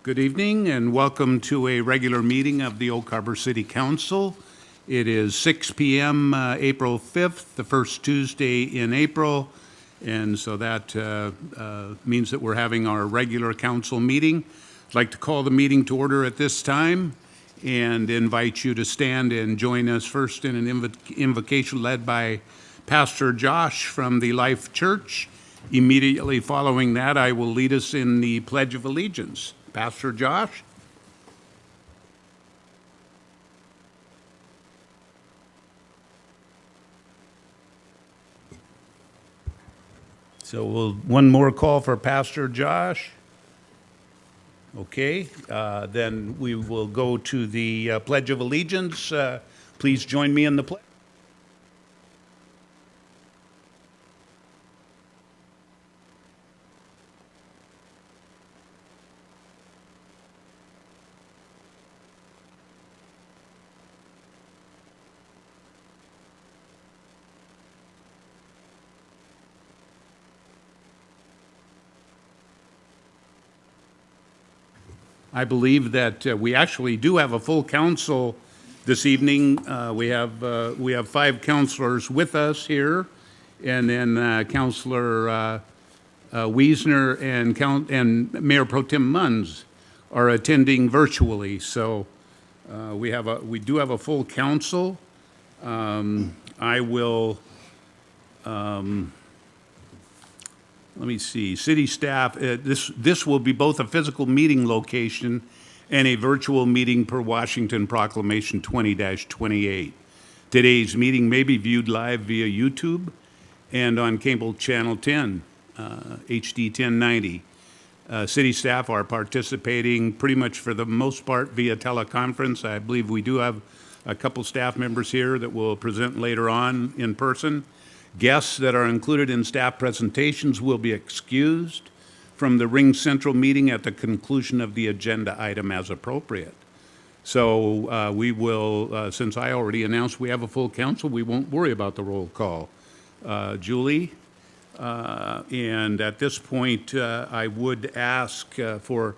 Good evening and welcome to a regular meeting of the Oak Harbor City Council. It is 6 p.m. April 5th, the first Tuesday in April, and so that means that we're having our regular council meeting. I'd like to call the meeting to order at this time and invite you to stand and join us first in an invocation led by Pastor Josh from the Life Church. Immediately following that, I will lead us in the Pledge of Allegiance. Pastor Josh? So one more call for Pastor Josh. Okay, then we will go to the Pledge of Allegiance. Please join me in the pledge. I believe that we actually do have a full council this evening. We have 5 councilors with us here, and then Councilor Wiesner and Mayor Pro Tem Munns are attending virtually. So we do have a full council. I will. Let me see, city staff, this will be both a physical meeting location and a virtual meeting per Washington Proclamation 20-28. Today's meeting may be viewed live via YouTube and on cable channel 10, HD 1090. City staff are participating pretty much for the most part via teleconference. I believe we do have a couple staff members here that will present later on in person. Guests that are included in staff presentations will be excused from the Ring Central meeting at the conclusion of the agenda item as appropriate. So we will, since I already announced we have a full council, we won't worry about the roll call. Julie, and at this point, I would ask for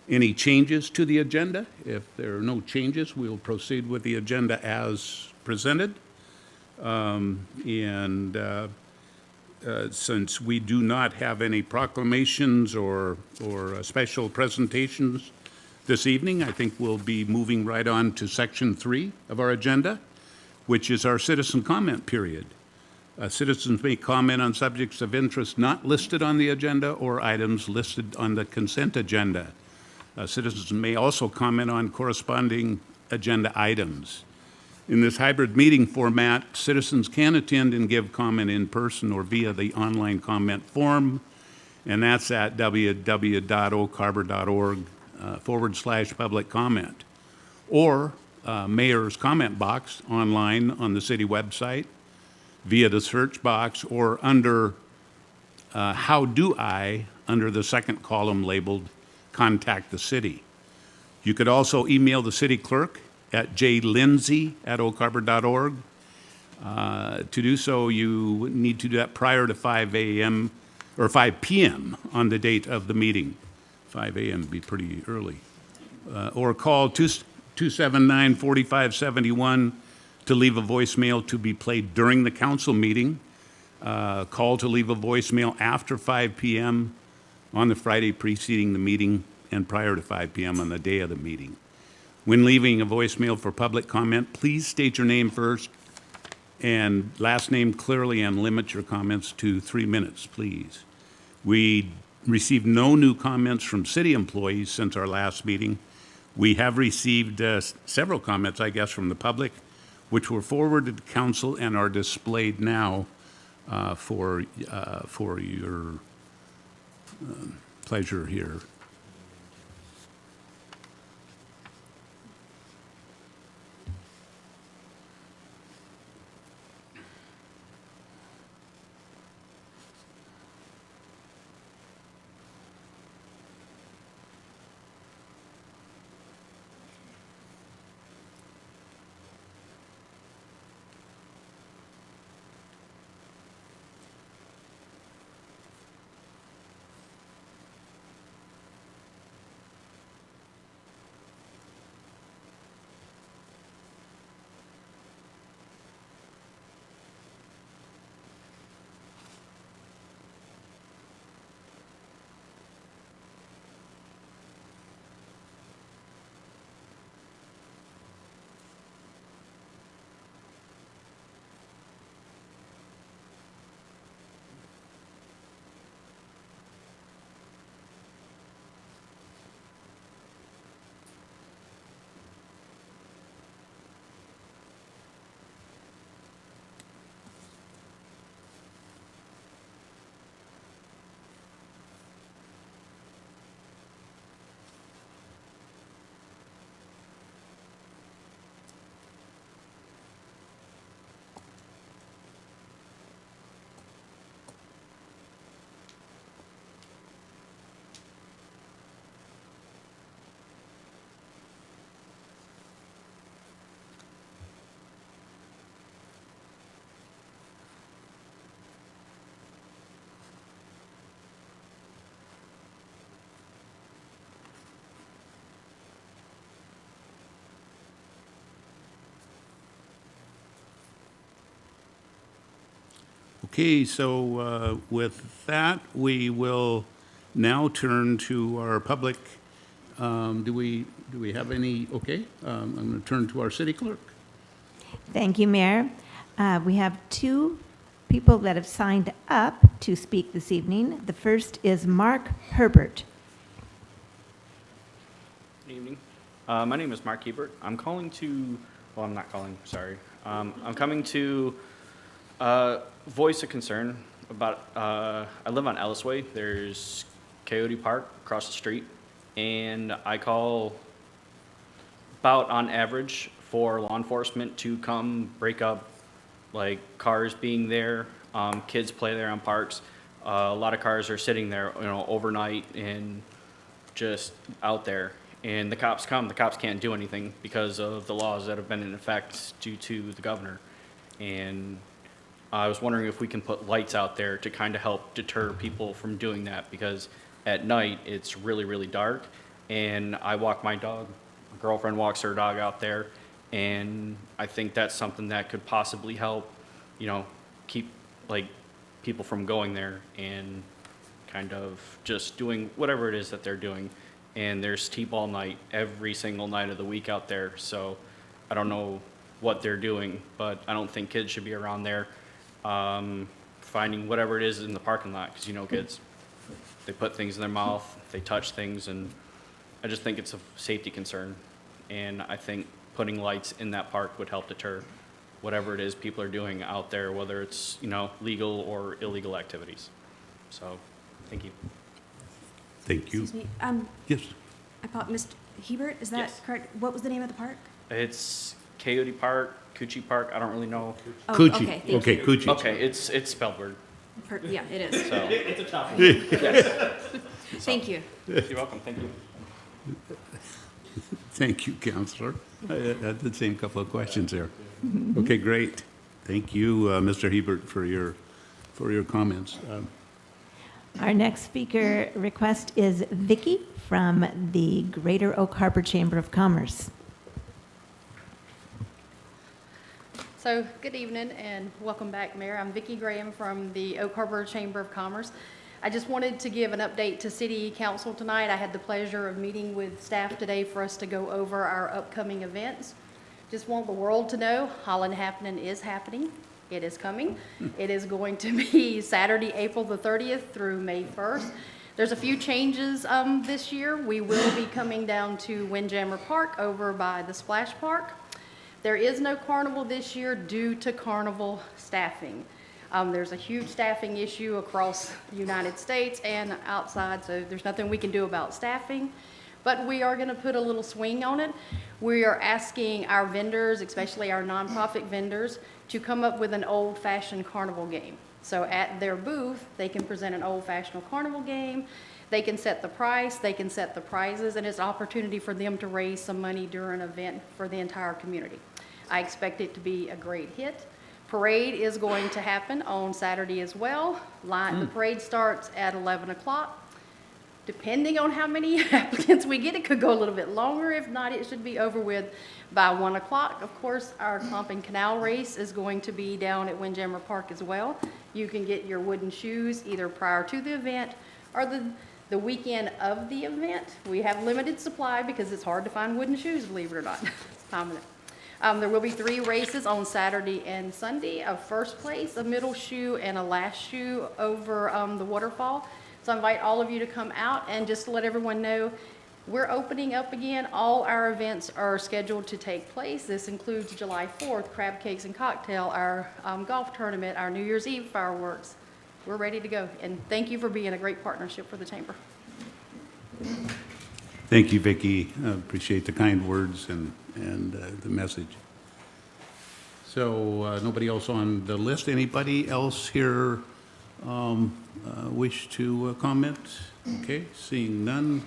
any changes to the agenda. If there are no changes, we'll proceed with the agenda as presented. Since we do not have any proclamations or special presentations this evening, I think we'll be moving right on to section 3 of our agenda, which is our citizen comment period. Citizens may comment on subjects of interest not listed on the agenda or items listed on the consent agenda. Citizens may also comment on corresponding agenda items. In this hybrid meeting format, citizens can attend and give comment in person or via the online comment form, and that's at www.oakharbor.org/public comment, or mayor's comment box online on the city website, via the search box, or under How Do I, under the second column labeled Contact the City. You could also email the city clerk at jlindsay@oakharbor.org. To do so, you need to do that prior to 5 a.m. or 5 p.m. on the date of the meeting. 5 a.m. would be pretty early. Or call 279-4571 to leave a voicemail to be played during the council meeting. Call to leave a voicemail after 5 p.m. on the Friday preceding the meeting and prior to 5 p.m. on the day of the meeting. When leaving a voicemail for public comment, please state your name first and last name clearly and limit your comments to 3 minutes, please. We received no new comments from city employees since our last meeting. We have received several comments, I guess, from the public, which were forwarded to council and are displayed now for your pleasure here. Okay, so with that, we will now turn to our public. Do we have any? Okay, I'm going to turn to our city clerk. Thank you, Mayor. We have two people that have signed up to speak this evening. The first is Mark Herbert. Good evening. My name is Mark Hebert. I'm calling to, well, I'm not calling, sorry. I'm coming to voice a concern about, I live on Ellis Way. There's Coyote Park across the street, and I call about on average for law enforcement to come break up, like cars being there, kids play there on parks. A lot of cars are sitting there, overnight and just out there. And the cops come, the cops can't do anything because of the laws that have been in effect due to the governor. And I was wondering if we can put lights out there to kind of help deter people from doing that, because at night it's really, really dark. And I walk my dog, my girlfriend walks her dog out there, and I think that's something that could possibly help, keep like people from going there and kind of just doing whatever it is that they're doing. And there's T-ball night every single night of the week out there. So I don't know what they're doing, but I don't think kids should be around there finding whatever it is in the parking lot, because kids, they put things in their mouth, they touch things, and I just think it's a safety concern. And I think putting lights in that park would help deter whatever it is people are doing out there, whether it's, legal or illegal activities. So, thank you. Thank you. Excuse me. Yes. I thought Mr. Hebert, is that Yes. correct? What was the name of the park? It's Coyote Park, Coochie Park, I don't really know. Oh, Coochie. okay, thank Okay, you. Coochie. Okay, it's spelled weird, Yeah, it is. so, It's a tough one. Thank you. you're welcome, thank you. Thank you, Counselor. I had the same couple of questions there. Okay, great. Thank you, Mr. Hebert, for your comments. Our next speaker request is Vicky from the Greater Oak Harbor Chamber of Commerce. So, good evening and welcome back, Mayor. I'm Vicki Graham from the Oak Harbor Chamber of Commerce. I just wanted to give an update to City Council tonight. I had the pleasure of meeting with staff today for us to go over our upcoming events. Just want the world to know Holland Happening is happening. It is coming. It is going to be Saturday, April the 30th through May 1st. There's a few changes this year. We will be coming down to Windjammer Park over by the Splash Park. There is no carnival this year due to carnival staffing. There's a huge staffing issue across the United States and outside, so there's nothing we can do about staffing. But we are going to put a little swing on it. We are asking our vendors, especially our nonprofit vendors, to come up with an old-fashioned carnival game. So at their booth, they can present an old-fashioned carnival game. They can set the price, they can set the prizes, and it's an opportunity for them to raise some money during an event for the entire community. I expect it to be a great hit. Parade is going to happen on Saturday as well. The parade starts at 11 o'clock. Depending on how many applicants we get, it could go a little bit longer. If not, it should be over with by 1 o'clock. Of course, our Clump and Canal race is going to be down at Windjammer Park as well. You can get your wooden shoes either prior to the event or the weekend of the event. We have limited supply because it's hard to find wooden shoes, believe it or not. There will be 3 races on Saturday and Sunday, a first place, a middle shoe, and a last shoe over the waterfall. So I invite all of you to come out, and just to let everyone know, we're opening up again. All our events are scheduled to take place. This includes July 4th, Crab Cakes and Cocktail, our golf tournament, our New Year's Eve fireworks. We're ready to go, and thank you for being a great partnership for the Chamber. Thank you, Vicki. Appreciate the kind words and the message. So nobody else on the list? Anybody else here wish to comment? Okay, seeing none.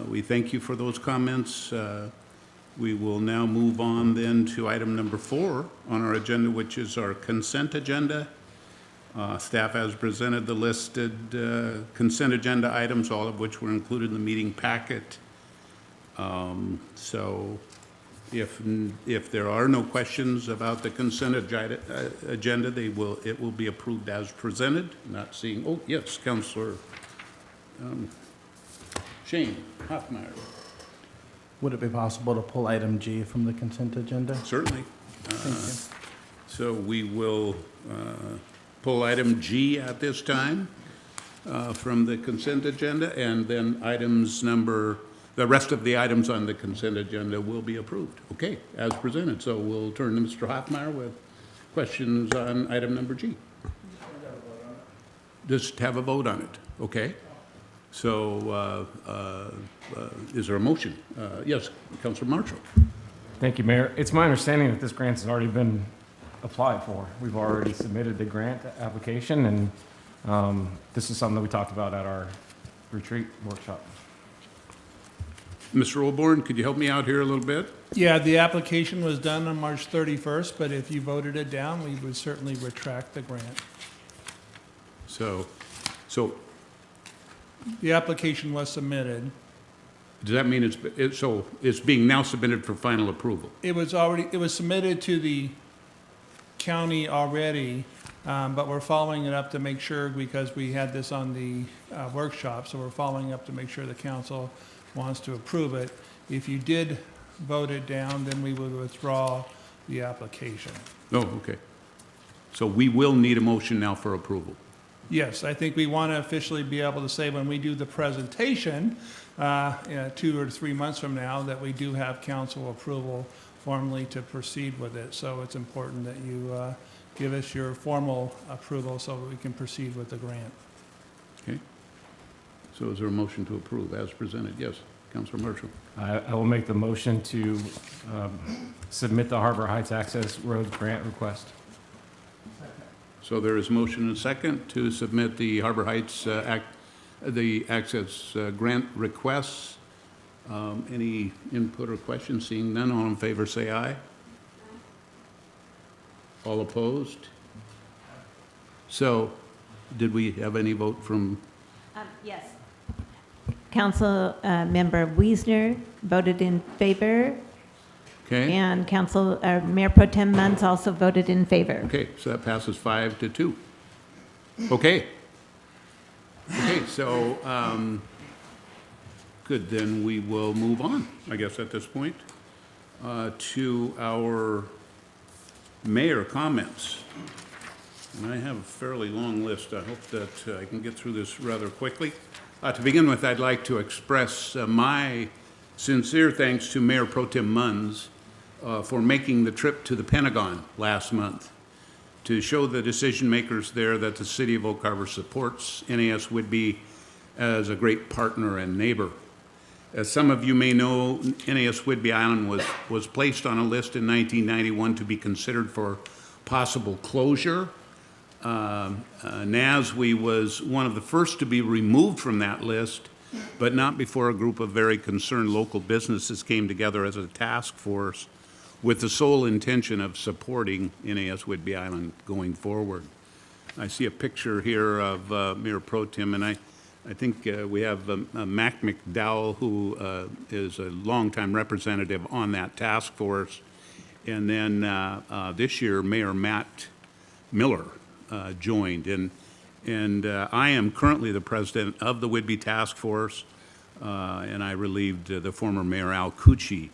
We thank you for those comments. We will now move on then to item number 4 on our agenda, which is our consent agenda. Staff has presented the listed consent agenda items, all of which were included in the meeting packet. So If there are no questions about the consent agenda, it will be approved as presented. Not seeing, oh, yes, Councilor Shane Hoffmeyer. Would it be possible to pull item G from the consent agenda? Certainly. Thank you. So we will pull item G at this time from the consent agenda, and then the rest of the items on the consent agenda will be approved, okay, as presented. So we'll turn to Mr. Hoffmeyer with questions on item number G. Just have a vote on it, okay? So is there a motion? Yes, Councilor Marshall. Thank you, Mayor. It's my understanding that this grant has already been applied for. We've already submitted the grant application, and this is something that we talked about at our retreat workshop. Mr. Olborn, could you help me out here a little bit? Yeah, the application was done on March 31st, but if you voted it down, we would certainly retract the grant. So The application was submitted. does that mean it's being now submitted for final approval? It was submitted to the county already, but we're following it up to make sure, because we had this on the workshop, so we're following up to make sure the council wants to approve it. If you did vote it down, then we would withdraw the application. Oh, okay. So we will need a motion now for approval. Yes, I think we want to officially be able to say when we do the presentation, 2 or 3 months from now, that we do have council approval formally to proceed with it. So it's important that you give us your formal approval so that we can proceed with the grant. Okay. So is there a motion to approve as presented? Yes, Councilor Marshall. I will make the motion to submit the Harbor Heights Access Road grant request. So there is motion and second to submit the Harbor Heights the access grant requests. Any input or questions? Seeing none, all in favor say aye. All opposed? So did we have any vote from, Yes. Council Member Wiesner voted in favor, okay? and Mayor Pro Tem Munz also voted in favor. Okay, so that passes 5-2. Okay. Okay, so, good, then we will move on, I guess, at this point, to our mayor comments. And I have a fairly long list. I hope that I can get through this rather quickly. To begin with, I'd like to express my sincere thanks to Mayor Pro Tem Munz for making the trip to the Pentagon last month to show the decision makers there that the city of Oak Harbor supports NAS Whidbey as a great partner and neighbor. As some of you may know, NAS Whidbey Island was placed on a list in 1991 to be considered for possible closure. NASWE was one of the first to be removed from that list, but not before a group of very concerned local businesses came together as a task force with the sole intention of supporting NAS Whidbey Island going forward. I see a picture here of Mayor Pro Tem, and I think we have Mac McDowell, who is a longtime representative on that task force. And then this year, Mayor Matt Miller joined. And I am currently the president of the Whidbey Task Force, and I relieved the former Mayor Al Cucci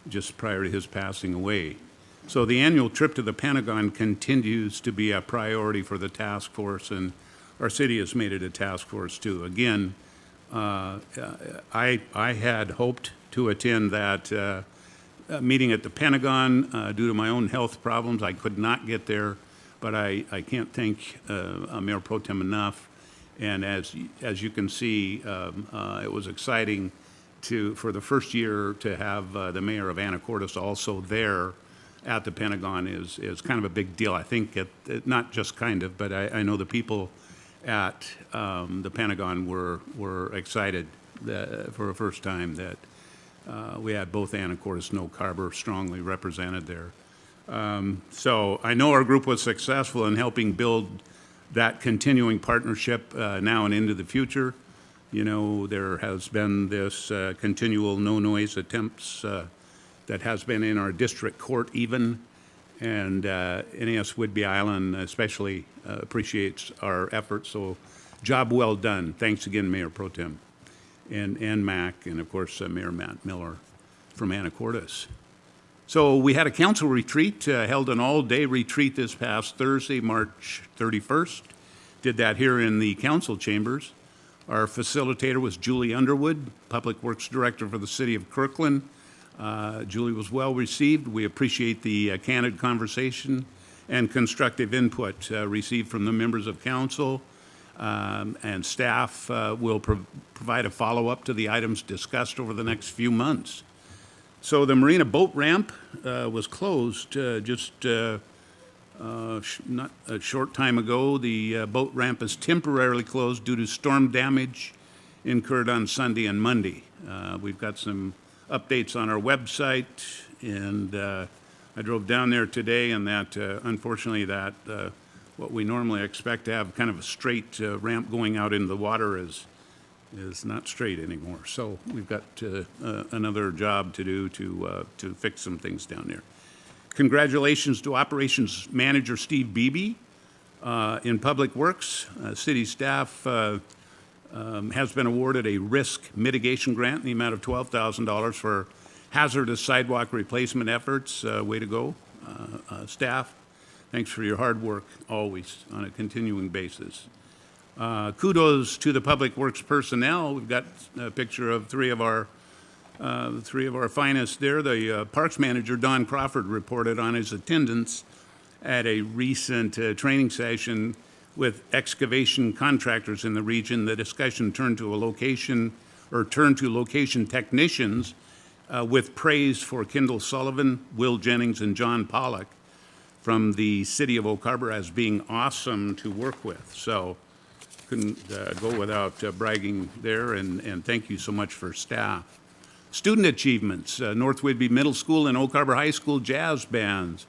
just prior to his passing away. So the annual trip to the Pentagon continues to be a priority for the task force, and our city has made it a task force too. Again, I had hoped to attend that meeting at the Pentagon due to my own health problems. I could not get there, but I can't thank Mayor Pro Tem enough. And as you can see, it was exciting for the first year to have the mayor of Anacortes also there at the Pentagon is kind of a big deal. I think not just kind of, but I know the people at the Pentagon were excited for the first time that we had both Anacortes and Oak Harbor strongly represented there. So I know our group was successful in helping build that continuing partnership now and into the future. You know, there has been this continual no-noise attempts that has been in our district court even, and NAS Whidbey Island especially appreciates our efforts, so job well done. Thanks again, Mayor Pro Tem, and Mac, and of course, Mayor Matt Miller from Anacortes. So we had a council retreat, held an all-day retreat this past Thursday, March 31st. Did that here in the council chambers. Our facilitator was Julie Underwood, Public Works Director for the City of Kirkland. Julie was well received. We appreciate the candid conversation and constructive input received from the members of council, and staff will provide a follow-up to the items discussed over the next few months. So the Marina boat ramp was closed just not a short time ago. The boat ramp is temporarily closed due to storm damage incurred on Sunday and Monday. We've got some updates on our website, and I drove down there today, and that unfortunately that what we normally expect to have kind of a straight ramp going out into the water is not straight anymore. So we've got another job to do to fix some things down there. Congratulations to Operations Manager Steve Beebe in Public Works. City staff has been awarded a risk mitigation grant in the amount of $12,000 for hazardous sidewalk replacement efforts. Way to go, staff. Thanks for your hard work always on a continuing basis. Kudos to the Public Works personnel. We've got a picture of three of our finest there. The Parks Manager, Don Crawford, reported on his attendance at a recent training session with excavation contractors in the region. The discussion turned to location technicians with praise for Kendall Sullivan, Will Jennings, and John Pollock from the City of Oak Harbor as being awesome to work with. So couldn't go without bragging there, and thank you so much for staff. Student achievements, North Whidbey Middle School and Oak Harbor High School jazz bands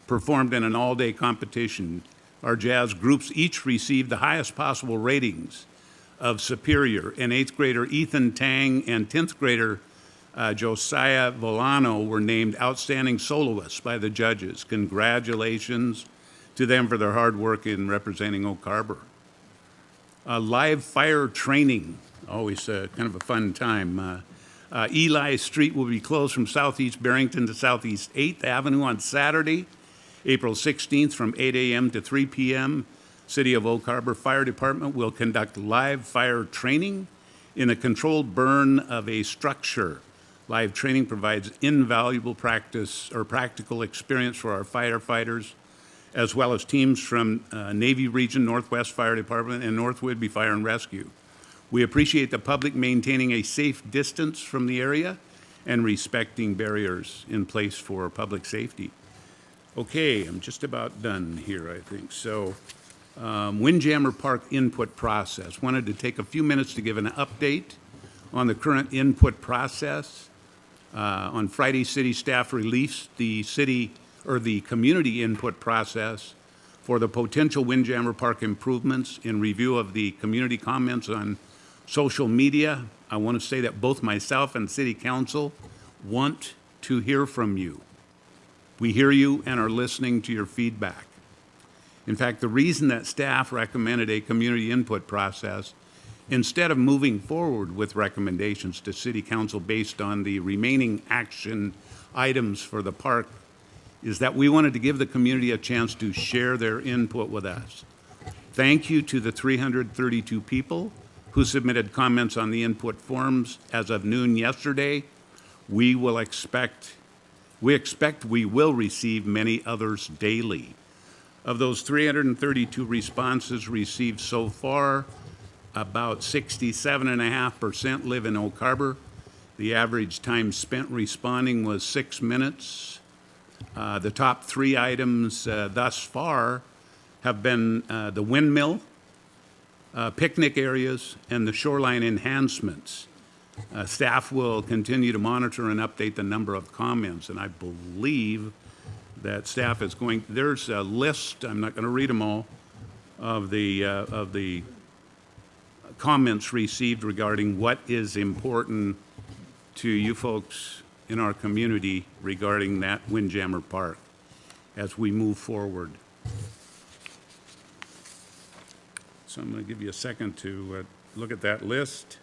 performed in an all-day competition. Our jazz groups each received the highest possible ratings of Superior, and 8th grader Ethan Tang and 10th grader Josiah Volano were named outstanding soloists by the judges. Congratulations to them for their hard work in representing Oak Harbor. Live fire training, always kind of a fun time. Eli Street will be closed from Southeast Barrington to Southeast 8th Avenue on Saturday, April 16th from 8 a.m. to 3 p.m. City of Oak Harbor Fire Department will conduct live fire training in a controlled burn of a structure. Live training provides invaluable practice or practical experience for our firefighters, as well as teams from Navy Region, Northwest Fire Department, and North Whidbey Fire and Rescue. We appreciate the public maintaining a safe distance from the area and respecting barriers in place for public safety. Okay, I'm just about done here, I think. So, Windjammer Park input process. Wanted to take a few minutes to give an update on the current input process. On Friday, city staff released the community input process for the potential Windjammer Park improvements in review of the community comments on social media. I want to say that both myself and City Council want to hear from you. We hear you and are listening to your feedback. In fact, the reason that staff recommended a community input process instead of moving forward with recommendations to City Council based on the remaining action items for the park is that we wanted to give the community a chance to share their input with us. Thank you to the 332 people who submitted comments on the input forms as of noon yesterday. We expect we will receive many others daily. Of those 332 responses received so far, about 67.5% live in Oak Harbor. The average time spent responding was 6 minutes. The top three items thus far have been the windmill, picnic areas, and the shoreline enhancements. Staff will continue to monitor and update the number of comments, and I believe that staff is going, there's a list, I'm not going to read them all, of the comments received regarding what is important to you folks in our community regarding that Windjammer Park as we move forward. So I'm going to give you a second to look at that list.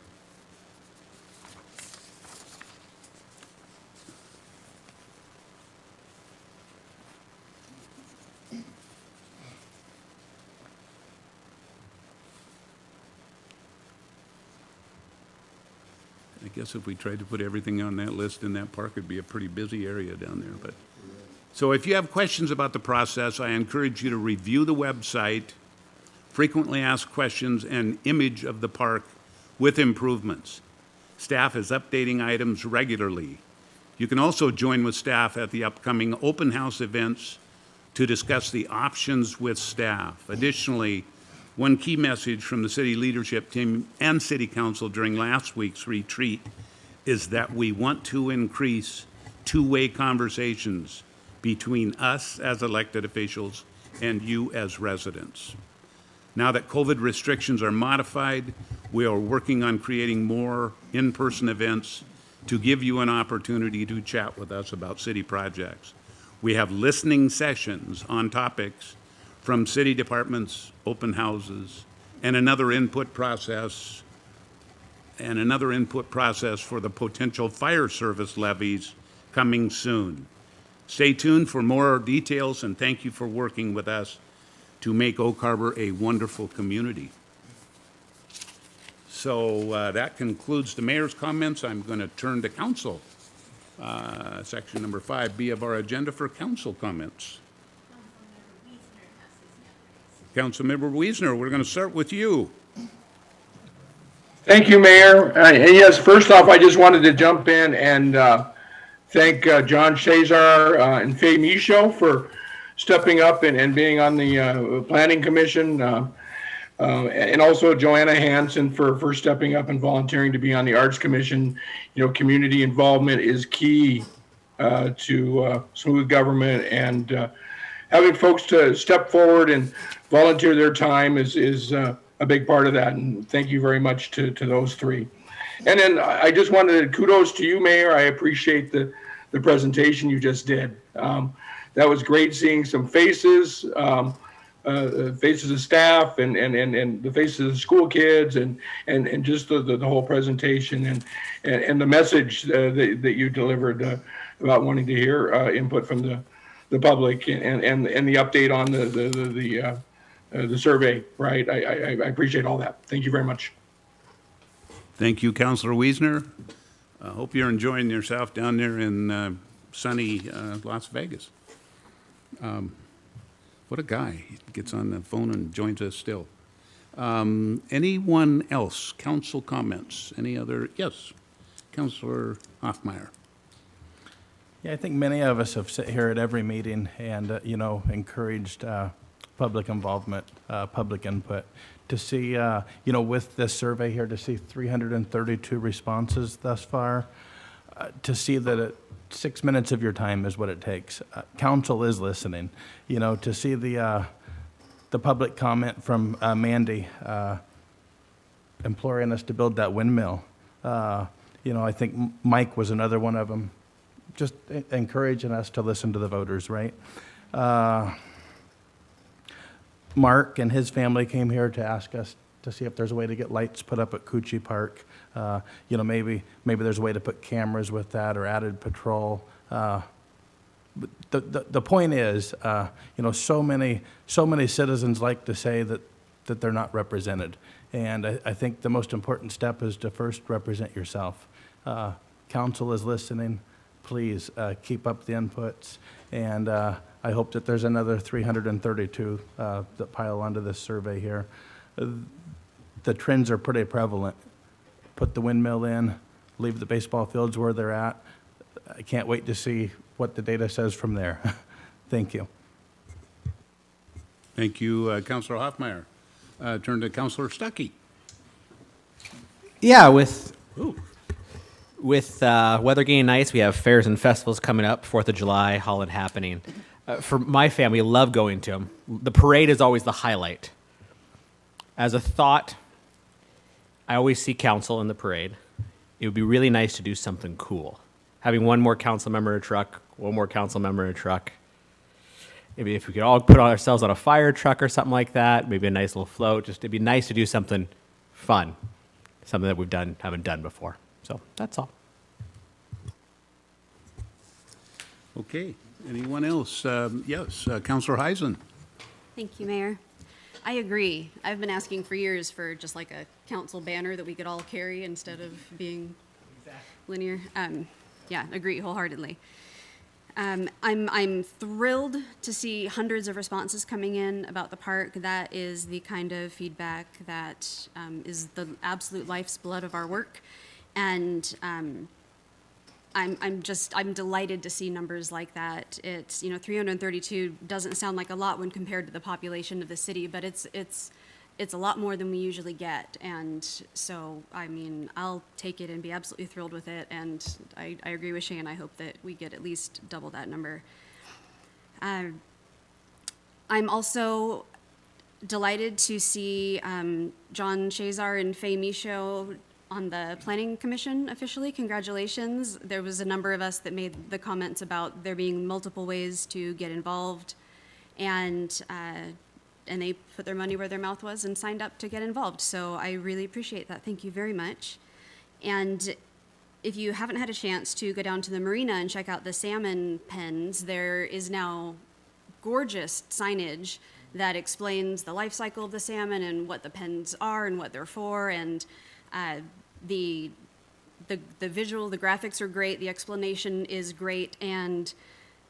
I guess if we tried to put everything on that list in that park, it'd be a pretty busy area down there, but. So if you have questions about the process, I encourage you to review the website, frequently asked questions, and image of the park with improvements. Staff is updating items regularly. You can also join with staff at the upcoming open house events to discuss the options with staff. Additionally, one key message from the city leadership team and city council during last week's retreat is that we want to increase two-way conversations between us as elected officials and you as residents. Now that COVID restrictions are modified, we are working on creating more in-person events to give you an opportunity to chat with us about city projects. We have listening sessions on topics from city departments, open houses, and another input process for the potential fire service levies coming soon. Stay tuned for more details, and thank you for working with us to make Oak Harbor a wonderful community. So that concludes the mayor's comments. I'm going to turn to council. Section number 5B of our agenda for council comments. Councilmember Wiesner, we're going to start with you. Thank you, Mayor. And yes, first off, I just wanted to jump in and thank John Chaszar and Faye Mischo for stepping up and being on the Planning Commission, and also Joanna Hanson for stepping up and volunteering to be on the Arts Commission. You know, community involvement is key to smooth government, and having folks to step forward and volunteer their time is a big part of that. And thank you very much to those three. And then I just wanted kudos to you, Mayor. I appreciate the presentation you just did. That was great seeing some faces, faces of staff and the faces of the school kids and just the whole presentation and the message that you delivered about wanting to hear input from the public and the update on the survey, right? I appreciate all that. Thank you very much. Thank you, Councilor Wiesner. I hope you're enjoying yourself down there in sunny Las Vegas. What a guy. He gets on the phone and joins us still. Anyone else? Council comments? Any other? Yes, Councilor Hoffmeyer. Yeah, I think many of us have sat here at every meeting and, encouraged public involvement, public input. To see, with this survey here, to see 332 responses thus far, to see that 6 minutes of your time is what it takes. Council is listening. To see the public comment from Mandy imploring us to build that windmill. I think Mike was another one of them, just encouraging us to listen to the voters, right? Mark and his family came here to ask us to see if there's a way to get lights put up at Coochie Park. Maybe there's a way to put cameras with that or added patrol. But the point is, so many citizens like to say that they're not represented. And I think the most important step is to first represent yourself. Council is listening. Please keep up the inputs. And I hope that there's another 332 that pile onto this survey here. The trends are pretty prevalent. Put the windmill in, leave the baseball fields where they're at. I can't wait to see what the data says from there. Thank you. Thank you, Councilor Hoffmeyer. Turn to Councilor Stuckey. Yeah, with weather getting nice, we have fairs and festivals coming up, 4th of July, Holland happening. For my family, love going to them. The parade is always the highlight. As a thought, I always see council in the parade. It would be really nice to do something cool. having one more council member in a truck, one more council member in a truck. Maybe if we could all put ourselves on a fire truck or something like that, maybe a nice little float. Just it'd be nice to do something fun, something that haven't done before. So that's all. Okay, anyone else? Yes, Councilor Heisen. Thank you, Mayor. I agree. I've been asking for years for just like a council banner that we could all carry instead of being linear. Yeah, agree wholeheartedly. I'm thrilled to see hundreds of responses coming in about the park. That is the kind of feedback that is the absolute life's blood of our work. And I'm delighted to see numbers like that. It's, 332 doesn't sound like a lot when compared to the population of the city, but it's a lot more than we usually get. And so, I'll take it and be absolutely thrilled with it. And I agree with Shane. I hope that we get at least double that number. I'm also delighted to see John Chaszar and Mischo on the Planning Commission officially. Congratulations. There was a number of us that made the comments about there being multiple ways to get involved, and they put their money where their mouth was and signed up to get involved. So I really appreciate that. Thank you very much. And if you haven't had a chance to go down to the Marina and check out the salmon pens, there is now gorgeous signage that explains the life cycle of the salmon and what the pens are and what they're for. And the visual, the graphics are great, the explanation is great, and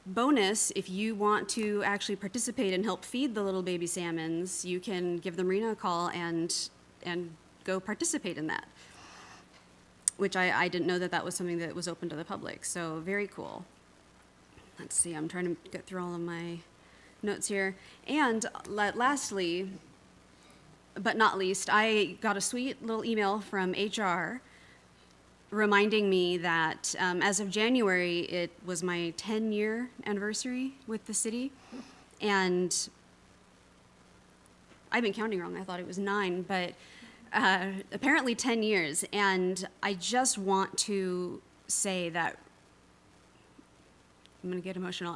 bonus, if you want to actually participate and help feed the little baby salmons, you can give the Marina a call and go participate in that, which I didn't know that was something that was open to the public, so very cool. Let's see, I'm trying to get through all of my notes here. And lastly, but not least, I got a sweet little email from HR reminding me that as of January, it was my 10-year anniversary with the city. And I've been counting wrong. I thought it was 9, but apparently 10 years. And I just want to say that, I'm going to get emotional,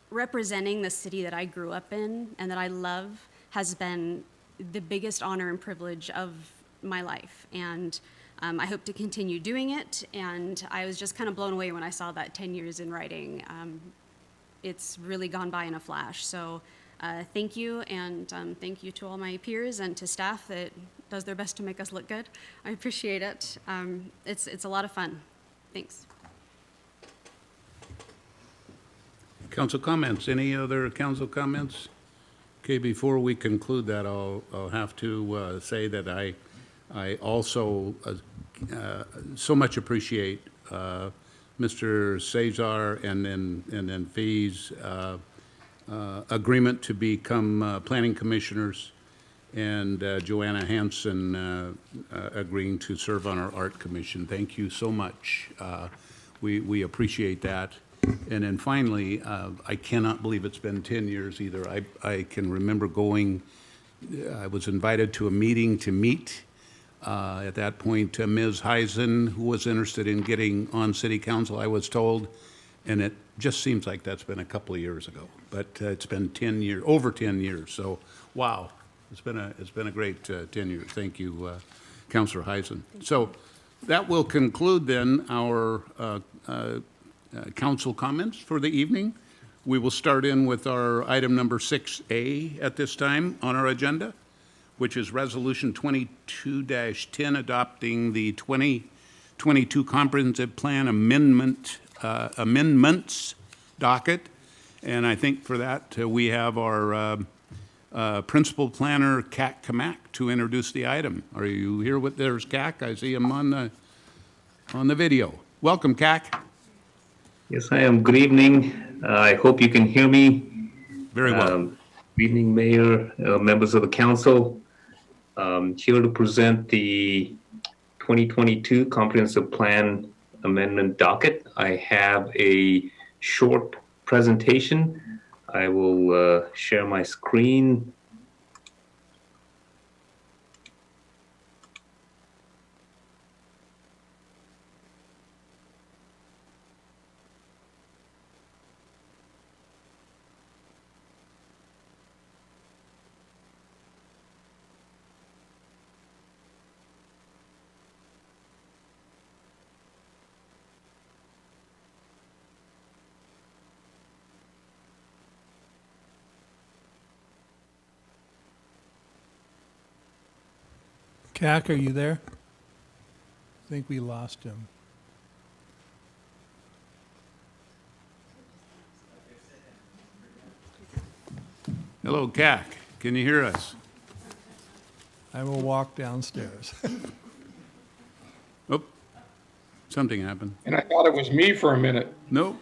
representing the city that I grew up in and that I love has been the biggest honor and privilege of my life, and I hope to continue doing it. And I was just kind of blown away when I saw that 10 years in writing. It's really gone by in a flash. So thank you, and thank you to all my peers and to staff that does their best to make us look good. I appreciate it. It's a lot of fun. Thanks. Council comments. Any other council comments? Okay, before we conclude that, I'll have to say that I also so much appreciate Mr. Chaszar and then Fee's agreement to become planning commissioners, and Joanna Hanson agreeing to serve on our art commission. Thank you so much. We appreciate that. And then finally, I cannot believe it's been 10 years either. I can remember I was invited to a meeting to meet, at that point, Ms. Heisen, who was interested in getting on city council, I was told, and it just seems like that's been a couple of years ago. But it's been 10 years, over 10 years, so wow. It's been a great 10 years. Thank you, Councilor Heisen. So that will conclude then our council comments for the evening. We will start in with our item number 6A at this time on our agenda, which is Resolution 22-10, adopting the 2022 Comprehensive Plan amendments docket. And I think for that, we have our Principal Planner, Kak Kamak, to introduce the item. Are you here with, there's Kak, I see him on the video. Welcome, Kak. Yes, I am. Good evening. I hope you can hear me. Very well. Good evening, Mayor, members of the council. Here to present the 2022 Comprehensive Plan Amendment docket. I have a short presentation. I will share my screen. CAC, are you there? I think we lost him. Hello, CAC. Can you hear us? I will walk downstairs. Oh, something happened. And I thought it was me for a minute. Nope.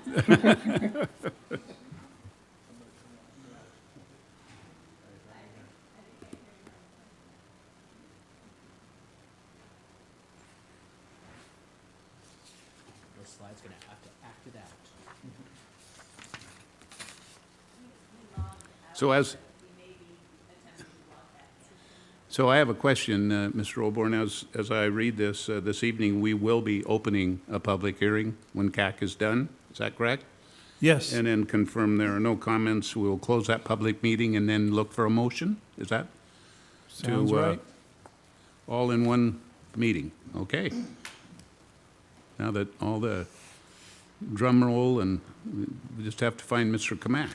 Slide's gonna have to act it out. So I have a question, Mr. Olborn. As I read this, this evening, we will be opening a public hearing when CAC is done. Is that correct? Yes, And then confirm there are no comments. We'll close that public meeting and then look for a motion? Is that? sounds right. All in one meeting, okay. Now that all the drum roll and we just have to find Mr. Kamak.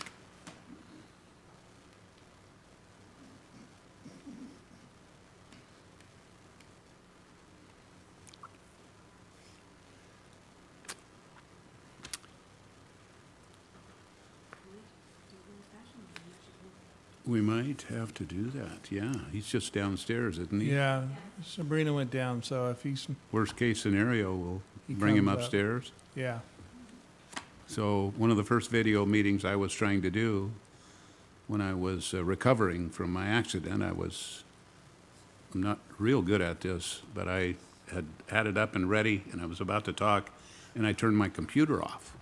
We might have to do that, yeah. He's just downstairs, isn't he? Yeah, Sabrina went down, so if he's, Worst case scenario, we'll He bring him comes up. upstairs. yeah. So one of the first video meetings I was trying to do when I was recovering from my accident, I'm not real good at this, but I had it up and ready, and I was about to talk, and I turned my computer off.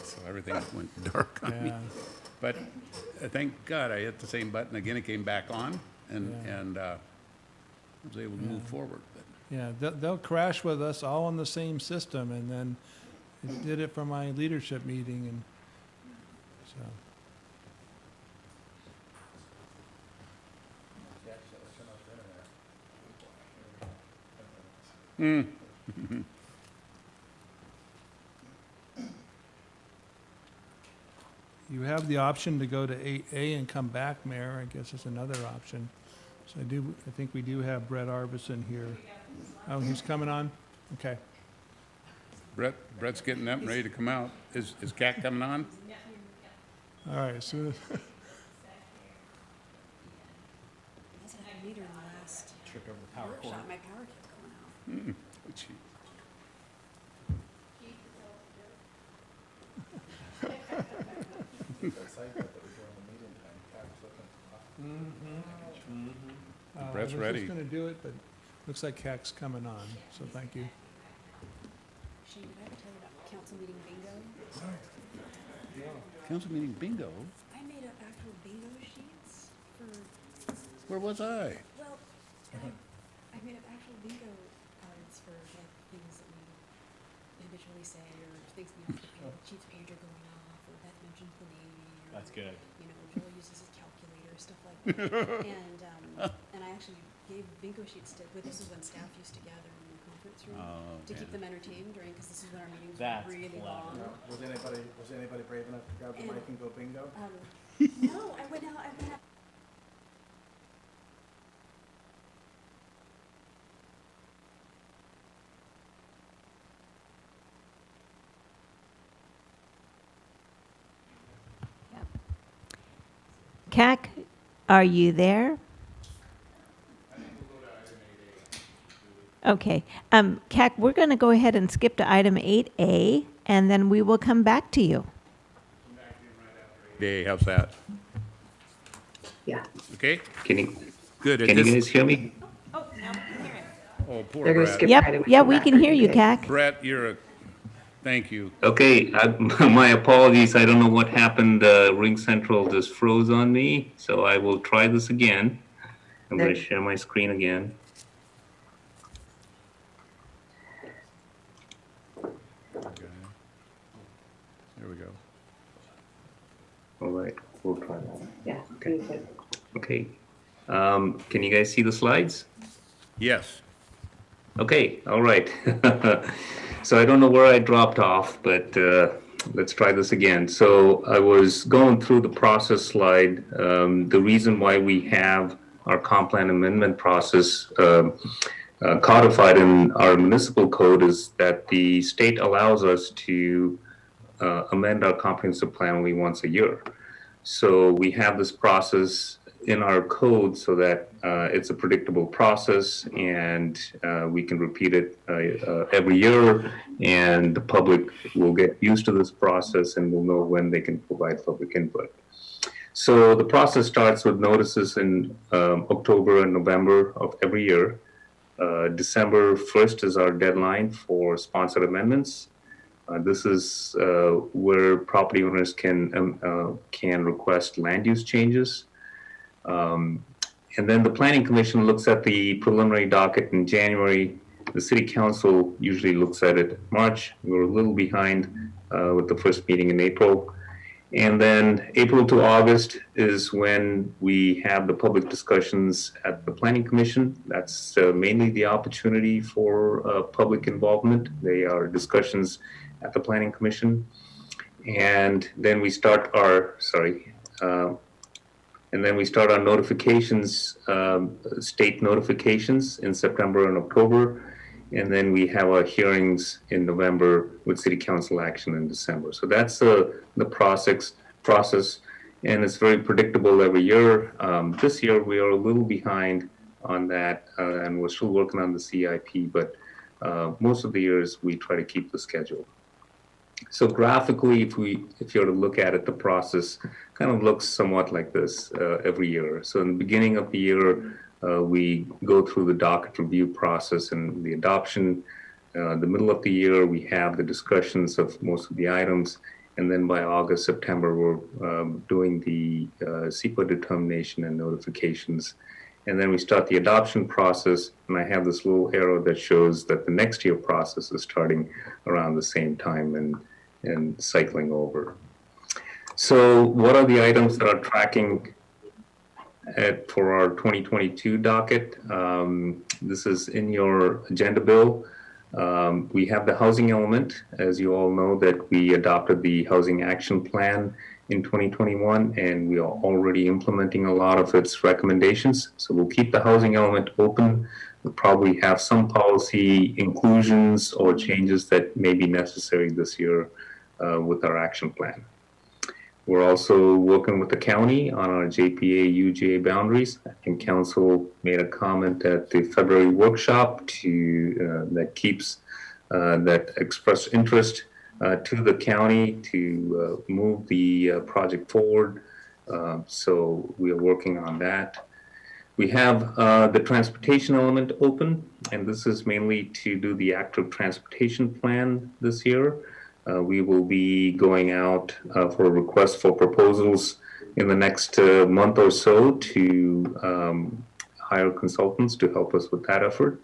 So everything went dark on me. Yeah. But thank God I hit the same button again, it came back on, and I was able to move forward. But Yeah, they'll crash with us all on the same system, and then it did it for my leadership meeting, and so. You have the option to go to 8A and come back, Mayor, I guess is another option. So I think we do have Brett Arbison here. Oh, he's coming on? Okay. Brett's getting up and ready to come out. Is Cat coming on? All right, as soon as, Tripped over the power cord. My power keeps going out. Gee. Brett's I was ready. just gonna do it, but looks like CAC's coming on, so thank you. Shane, did I ever tell you about council meeting bingo? Council meeting bingo? I made up actual bingo sheets for, Where was I? well, I made up actual bingo cards for like things that we habitually say or things we have to pay, chief's pager going off, or Beth mentioned the Navy. Or, That's good. You know, Joel uses his calculator, stuff like that. And I actually gave bingo sheets to, this is when staff used to gather in the conference room to keep them entertained during, because this is when our meetings That's were really clever. long. Was anybody brave enough to grab the mic and go bingo? No, I went out. CAC, are you there? Okay. CAC, we're going to go ahead and skip to item 8A, and then we will come back to you. Day, how's that? Yeah. Okay? Can you, Good. can you guys hear me? Oh, now we can hear him. Oh, poor They're gonna Brett. skip Yep, right away yeah, from we that. can hear you, Okay. CAC. Brett, thank you. Okay, my apologies. I don't know what happened. Ring Central just froze on me, so I will try this again. I'm going to share my screen again. Okay. There we go. All right, we'll try that. Yeah. Okay. Can you guys see the slides? Yes. Okay, all right. So I don't know where I dropped off, but let's try this again. So I was going through the process slide. The reason why we have our comp plan amendment process codified in our municipal code is that the state allows us to amend our comprehensive plan only once a year. So we have this process in our code so that it's a predictable process, and we can repeat it every year, and the public will get used to this process and will know when they can provide public input. So the process starts with notices in October and November of every year. December 1st is our deadline for sponsored amendments. This is where property owners can request land use changes. And then the Planning Commission looks at the preliminary docket in January. The City Council usually looks at it in March. We're a little behind with the first meeting in April. And then April to August is when we have the public discussions at the Planning Commission. That's mainly the opportunity for public involvement. They are discussions at the Planning Commission. And then we start our, notifications, state notifications in September and October. And then we have our hearings in November with City Council action in December. So that's the process, and it's very predictable every year. This year we are a little behind on that, and we're still working on the CIP, but most of the years we try to keep the schedule. So graphically, if you're to look at it, the process kind of looks somewhat like this every year. So in the beginning of the year, we go through the docket review process and the adoption. The middle of the year, we have the discussions of most of the items. And then by August, September, we're doing the CEQA determination and notifications. And then we start the adoption process. And I have this little arrow that shows that the next year process is starting around the same time and cycling over. So what are the items that are tracking for our 2022 docket? This is in your agenda bill. We have the housing element. As you all know, that we adopted the housing action plan in 2021, and we are already implementing a lot of its recommendations. So we'll keep the housing element open. We'll probably have some policy inclusions or changes that may be necessary this year with our action plan. We're also working with the county on our JPA-UGA boundaries. I think council made a comment at the February workshop that expressed interest to the county to move the project forward. So we are working on that. We have the transportation element open, and this is mainly to do the active transportation plan this year. We will be going out for a request for proposals in the next month or so to hire consultants to help us with that effort.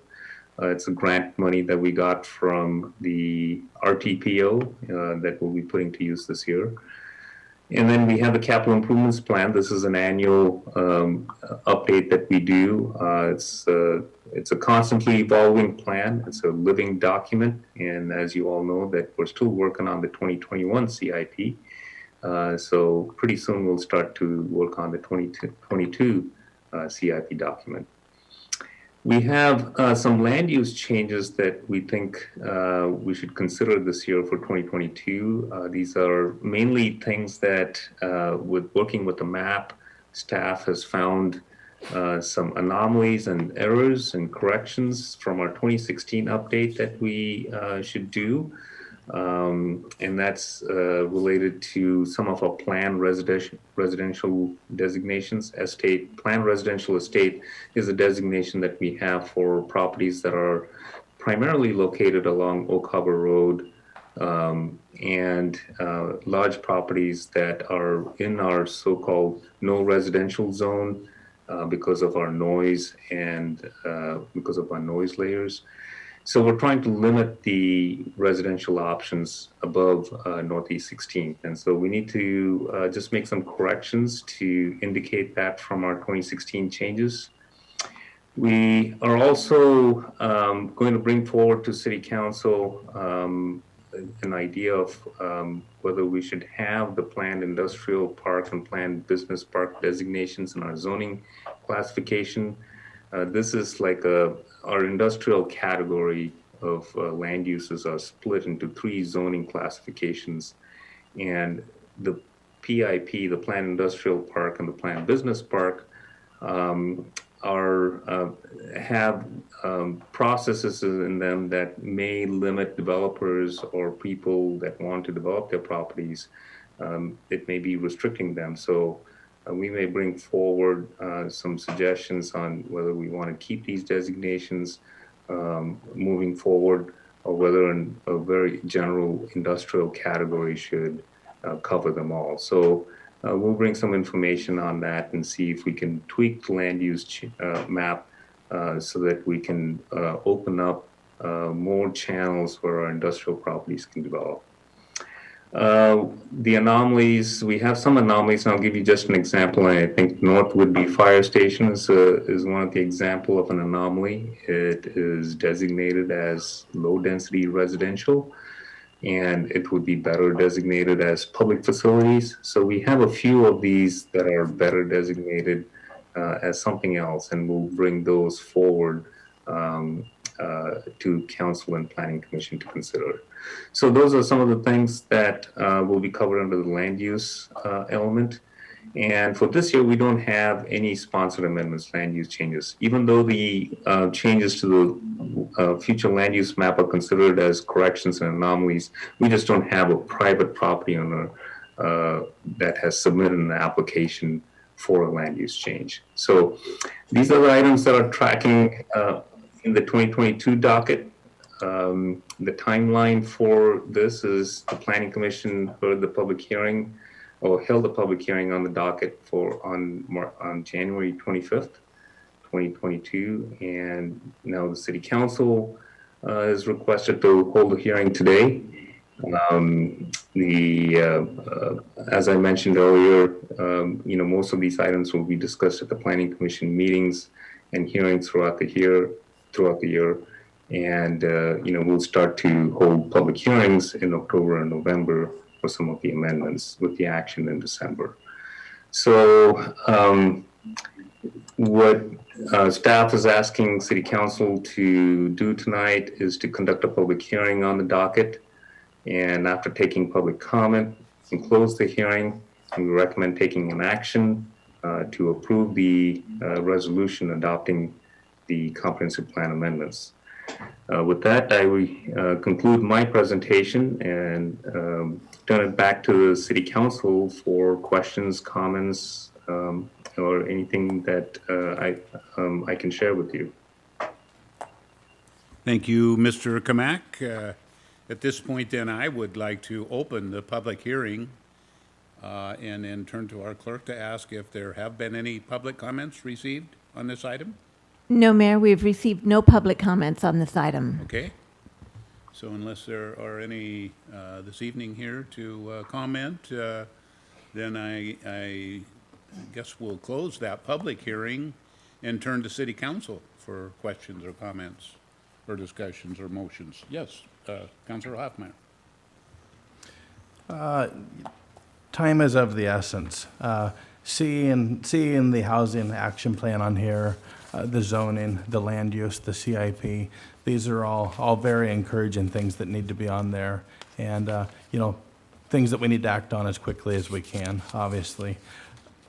It's a grant money that we got from the RTPO that we'll be putting to use this year. And then we have the capital improvements plan. This is an annual update that we do. It's a constantly evolving plan. It's a living document. And as you all know, that we're still working on the 2021 CIP. So pretty soon we'll start to work on the 2022 CIP document. We have some land use changes that we think we should consider this year for 2022. These are mainly things that, with working with the map, staff has found some anomalies and errors and corrections from our 2016 update that we should do. And that's related to some of our planned residential designations. Planned residential estate is a designation that we have for properties that are primarily located along Oak Harbor Road, and large properties that are in our so-called no residential zone because of our noise and because of our noise layers. So we're trying to limit the residential options above Northeast 16th. And so we need to just make some corrections to indicate that from our 2016 changes. We are also going to bring forward to City Council an idea of whether we should have the planned industrial park and planned business park designations in our zoning classification. This is like our industrial category of land uses are split into 3 zoning classifications. And the PIP, the Planned Industrial Park, and the Planned Business Park have processes in them that may limit developers or people that want to develop their properties. It may be restricting them. So we may bring forward some suggestions on whether we want to keep these designations moving forward, or whether a very general industrial category should cover them all. So we'll bring some information on that and see if we can tweak the land use map so that we can open up more channels where our industrial properties can develop. The anomalies, we have some anomalies, and I'll give you just an example. I think North Whidbey Fire Station is one of the example of an anomaly. It is designated as low-density residential, and it would be better designated as public facilities. So we have a few of these that are better designated as something else, and we'll bring those forward to Council and Planning Commission to consider. So those are some of the things that will be covered under the land use element. And for this year, we don't have any sponsored amendments, land use changes. Even though the changes to the future land use map are considered as corrections and anomalies, we just don't have a private property owner that has submitted an application for a land use change. So these are the items that are tracking in the 2022 docket. The timeline for this is the Planning Commission heard the public hearing, or held a public hearing on the docket on January 25th, 2022, and now the City Council is requested to hold a hearing today. As I mentioned earlier, most of these items will be discussed at the Planning Commission meetings and hearings throughout the year. And we'll start to hold public hearings in October and November for some of the amendments, with the action in December. So what staff is asking City Council to do tonight is to conduct a public hearing on the docket. And after taking public comment and close the hearing, we recommend taking an action to approve the resolution adopting the comprehensive plan amendments. With that, I will conclude my presentation and turn it back to the City Council for questions, comments, or anything that I can share with you. Thank you, Mr. Kamak. At this point, then, I would like to open the public hearing and then turn to our clerk to ask if there have been any public comments received on this item. No, Mayor, we've received no public comments on this item. Okay. So unless there are any this evening here to comment, then I guess we'll close that public hearing and turn to City Council for questions or comments or discussions or motions. Yes, Councilor Hoffmeyer. Time is of the essence. Seeing the housing action plan on here, the zoning, the land use, the CIP, these are all very encouraging things that need to be on there. And, things that we need to act on as quickly as we can, obviously.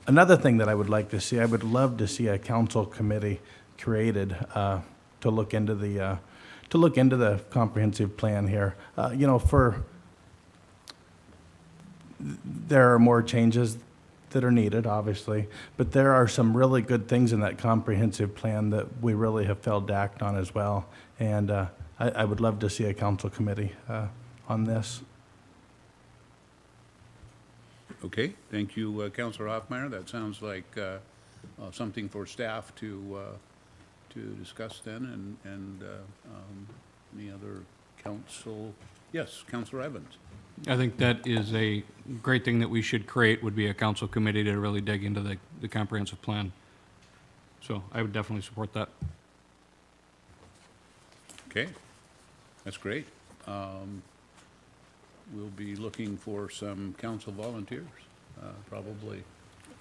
Another thing that I would like to see, I would love to see a council committee created to look into the comprehensive plan here. There are more changes that are needed, obviously, but there are some really good things in that comprehensive plan that we really have failed to act on as well. And I would love to see a council committee on this. Okay, thank you, Councilor Hoffmeyer. That sounds like something for staff to discuss then, and any other council? Yes, Councilor Evans. I think that is a great thing that we should create, would be a council committee to really dig into the comprehensive plan. So I would definitely support that. Okay, that's great. We'll be looking for some council volunteers, probably.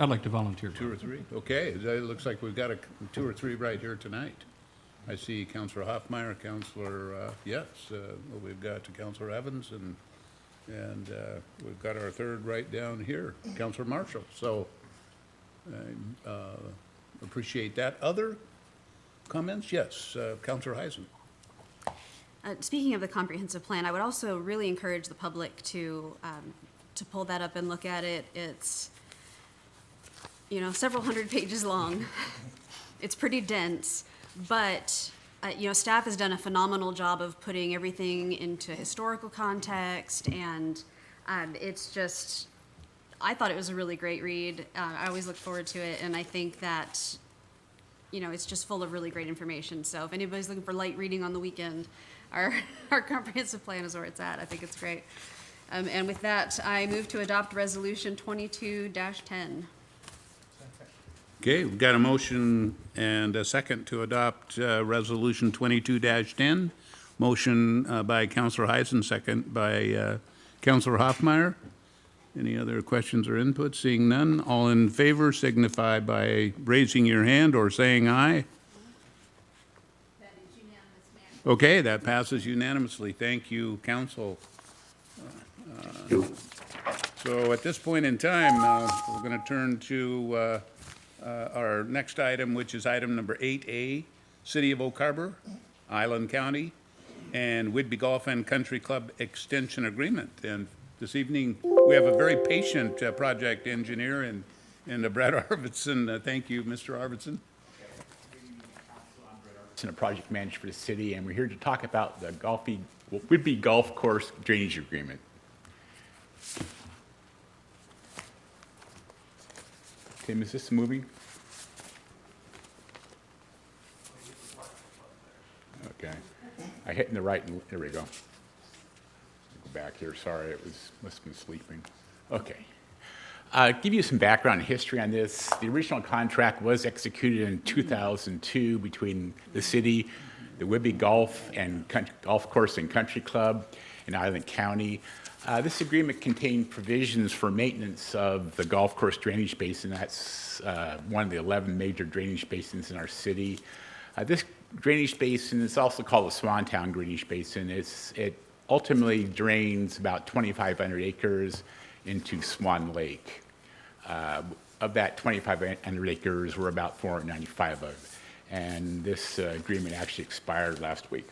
I'd like to volunteer. Two or three? Okay, it looks like we've got two or three right here tonight. I see Councilor Hoffmeyer, Councilor, yes, we've got Councilor Evans, and we've got our third right down here, Councilor Marshall. So I appreciate that. Other comments? Yes, Councilor Heisen. Speaking of the comprehensive plan, I would also really encourage the public to pull that up and look at it. It's, several hundred pages long. It's pretty dense, but, staff has done a phenomenal job of putting everything into historical context, and it's just, I thought it was a really great read. I always look forward to it, and I think that, it's just full of really great information. So if anybody's looking for light reading on the weekend, our comprehensive plan is where it's at. I think it's great. And with that, I move to adopt Resolution 22-10. Okay, we've got a motion and a second to adopt Resolution 22-10. Motion by Councilor Heisen, second by Councilor Hoffmeyer. Any other questions or input? Seeing none, all in favor signify by raising your hand or saying aye. That is unanimous, Mayor. Okay, that passes unanimously. Thank you, Council. So at this point in time, we're going to turn to our next item, which is item number 8A, City of Oak Harbor, Island County, and Whidbey Golf and Country Club Extension Agreement. And this evening, we have a very patient project engineer and Brad Arvidsson. Thank you, Mr. Arvidsson. And a project manager for the city, and we're here to talk about the Whidbey Golf Course Drainage Agreement. Tim, is this moving? Okay. I hit in the right, and there we go. Go back here, sorry, must have been sleeping. Okay. Give you some background and history on this. The original contract was executed in 2002 between the city, the Whidbey Golf Course and Country Club in Island County. This agreement contained provisions for maintenance of the golf course drainage basin. That's one of the 11 major drainage basins in our city. This drainage basin is also called the Swantown Drainage Basin. It ultimately drains about 2,500 acres into Swan Lake. Of that 2,500 acres, we're about 495 of, and this agreement actually expired last week.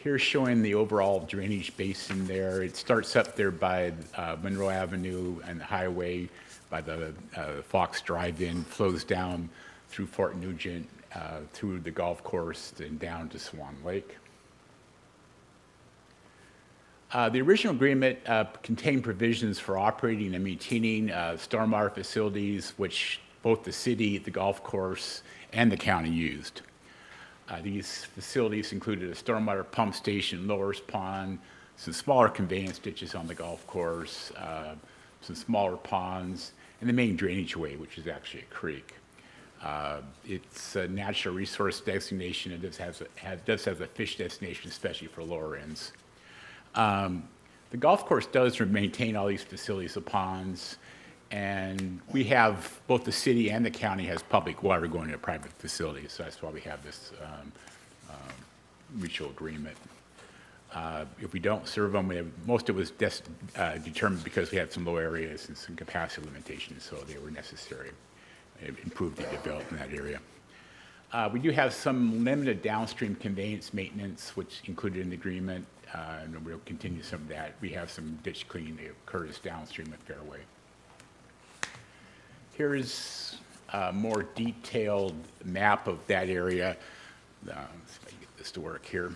Here's showing the overall drainage basin there. It starts up there by Monroe Avenue and the highway by the Fox Drive-In, flows down through Fort Nugent, through the golf course, then down to Swan Lake. The original agreement contained provisions for operating and maintaining stormwater facilities, which both the city, the golf course, and the county used. These facilities included a stormwater pump station, lowers pond, some smaller conveyance ditches on the golf course, some smaller ponds, and the main drainage way, which is actually a creek. It's a natural resource designation. It does have a fish destination, especially for lower ends. The golf course does maintain all these facilities of ponds, and we have, both the city and the county has public water going to private facilities, so that's why we have this mutual agreement. If we don't serve them, most of it was determined because we had some low areas and some capacity limitations, so they were necessary. It improved the development in that area. We do have some limited downstream conveyance maintenance, which included in the agreement, and we'll continue some of that. We have some ditch cleaning that occurs downstream of Fairway. Here is a more detailed map of that area. Let's see if I can get this to work here.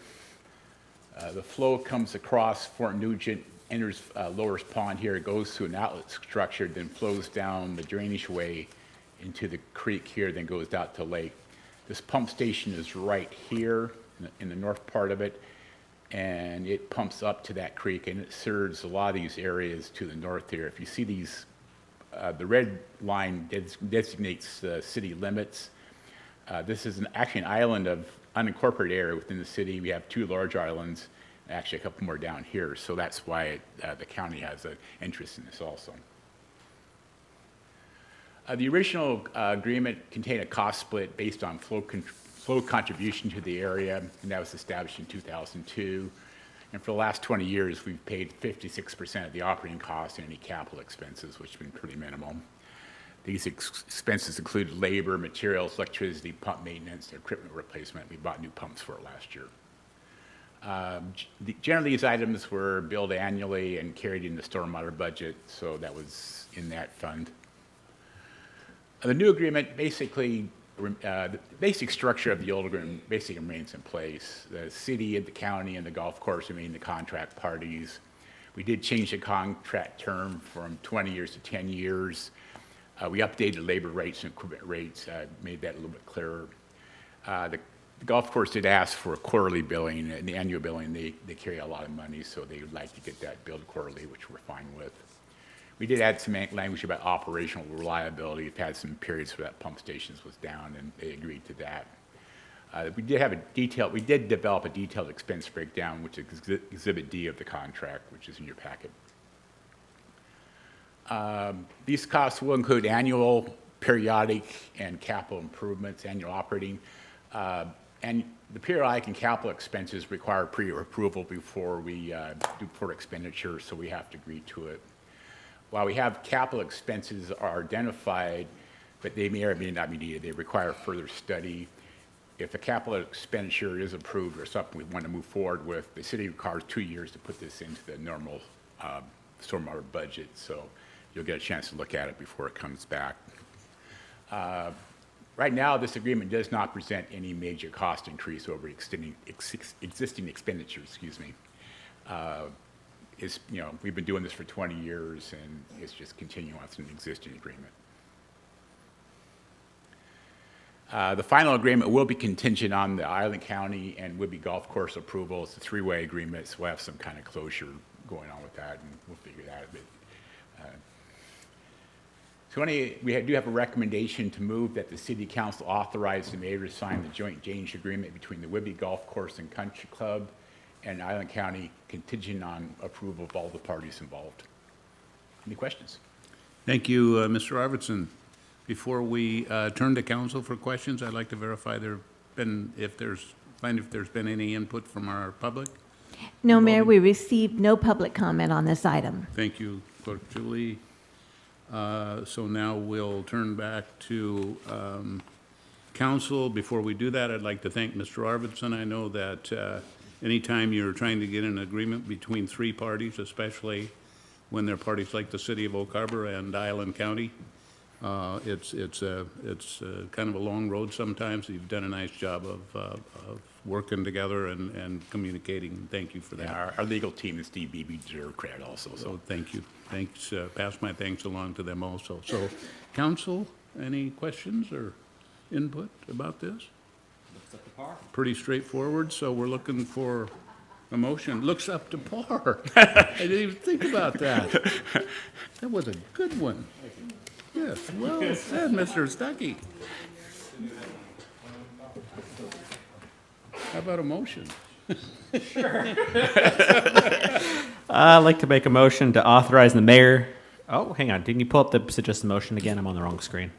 The flow comes across Fort Nugent, enters Lowers Pond here, it goes to an outlet structure, then flows down the drainage way into the creek here, then goes out to lake. This pump station is right here in the north part of it, and it pumps up to that creek, and it serves a lot of these areas to the north here. If you see these, the red line designates the city limits. This is actually an island of unincorporated area within the city. We have two large islands, actually a couple more down here, so that's why the county has an interest in this also. The original agreement contained a cost split based on flow contribution to the area, and that was established in 2002. And for the last 20 years, we've paid 56% of the operating costs and any capital expenses, which have been pretty minimal. These expenses include labor, materials, electricity, pump maintenance, equipment replacement. We bought new pumps for it last year. Generally, these items were billed annually and carried in the stormwater budget, so that was in that fund. The new agreement basically, the basic structure of the old agreement basically remains in place. The city, the county, and the golf course remain the contract parties. We did change the contract term from 20 years to 10 years. We updated labor rates and equipment rates, made that a little bit clearer. The golf course did ask for a quarterly billing, and the annual billing, they carry a lot of money, so they would like to get that billed quarterly, which we're fine with. We did add some language about operational reliability. We've had some periods where that pump stations was down, and they agreed to that. We did develop a detailed expense breakdown, which is Exhibit D of the contract, which is in your packet. These costs will include annual, periodic, and capital improvements, annual operating. And the periodic and capital expenses require pre-approval before we do for expenditure, so we have to agree to it. While we have capital expenses are identified, but they may or may not be needed, they require further study. If a capital expenditure is approved or something we want to move forward with, the city requires 2 years to put this into the normal stormwater budget, so you'll get a chance to look at it before it comes back. Right now, this agreement does not present any major cost increase over existing expenditures, excuse me. We've been doing this for 20 years, and it's just continuing on an existing agreement. The final agreement will be contingent on the Island County and Whidbey Golf Course approval. It's a three-way agreement, so we'll have some kind of closure going on with that, and we'll figure that out a bit. We do have a recommendation to move that the City Council authorize the mayor to sign the joint drainage agreement between the Whidbey Golf Course and Country Club and Island County, contingent on approval of all the parties involved. Any questions? Thank you, Mr. Arvidsson. Before we turn to council for questions, I'd like to verify if there's been any input from our public. No, Mayor, we received no public comment on this item. Thank you, Clerk Julie. So now we'll turn back to council. Before we do that, I'd like to thank Mr. Arvidsson. I know that anytime you're trying to get an agreement between three parties, especially when they're parties like the City of Oak Harbor and Island County, it's kind of a long road sometimes. You've done a nice job of working together and communicating. Thank you for that. Yeah, our legal team and Steve Beebe deserve credit also. So thank you. Thanks. Pass my thanks along to them also. So, council, any questions or input about this? Looks up to par. Pretty straightforward. So we're looking for a motion. Looks up to par. I didn't even think about that. That was a good one. Yes. Well said, Mr. Stuckey. How about a motion? I'd like to make a motion to authorize the mayor. Oh, hang on. Didn't you pull up the suggested motion again? I'm on the wrong screen.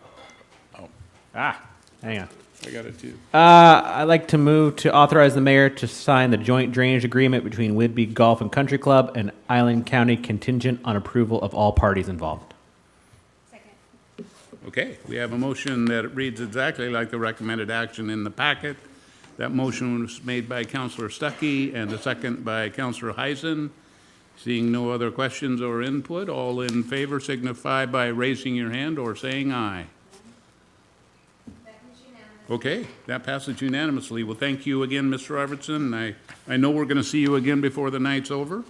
Oh, Hang on. I got it too. I'd like to move to authorize the mayor to sign the joint drainage agreement between Whidbey Golf and Country Club and Island County, contingent on approval of all parties involved. Okay, we have a motion that reads exactly like the recommended action in the packet. That motion was made by Councilor Stuckey and the second by Councilor Hanson. Seeing no other questions or input, all in favor signify by raising your hand or saying aye. Okay, that passes unanimously. Well, thank you again, Mr. Arvidsson. I know we're going to see you again before the night's over.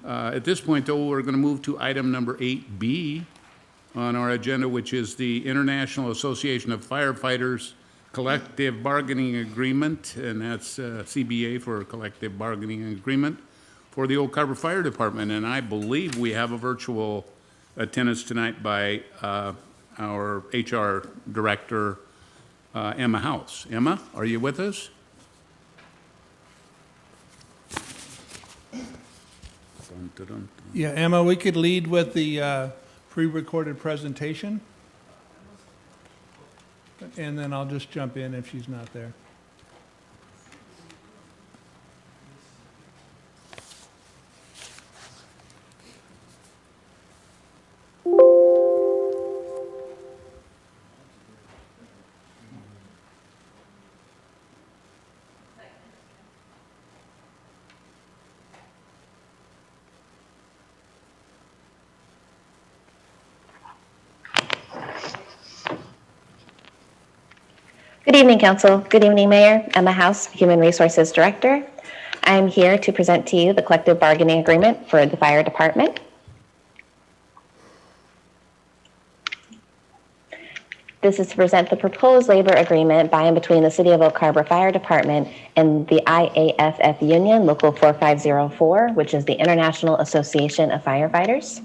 At this point, though, we're going to move to item number 8B on our agenda, which is the International Association of Firefighters Collective Bargaining Agreement, and that's CBA for Collective Bargaining Agreement for the Oak Harbor Fire Department. And I believe we have a virtual attendance tonight by our HR Director, Emma House. Emma, are you with us? Dun, dun, dun. Yeah, Emma, we could lead with the pre-recorded presentation. and then I'll just jump in if she's not there. Good evening, Council. Good evening, Mayor. Emma House, Human Resources Director. I'm here to present to you the collective bargaining agreement for the fire department. This is to present the proposed labor agreement by and between the City of Oak Harbor Fire Department and the IAFF Union, Local 4504, which is the International Association of Firefighters.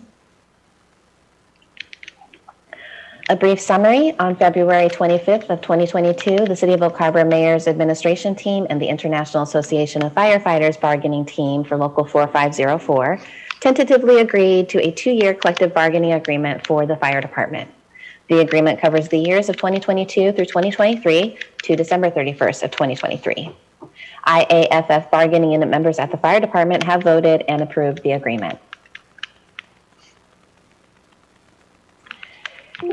A brief summary: on February 25th of 2022, the City of Oak Harbor Mayor's Administration Team and the International Association of Firefighters Bargaining Team for Local 4504 tentatively agreed to a 2-year collective bargaining agreement for the fire department. The agreement covers the years of 2022 through 2023 to December 31st of 2023. IAFF bargaining unit members at the fire department have voted and approved the agreement.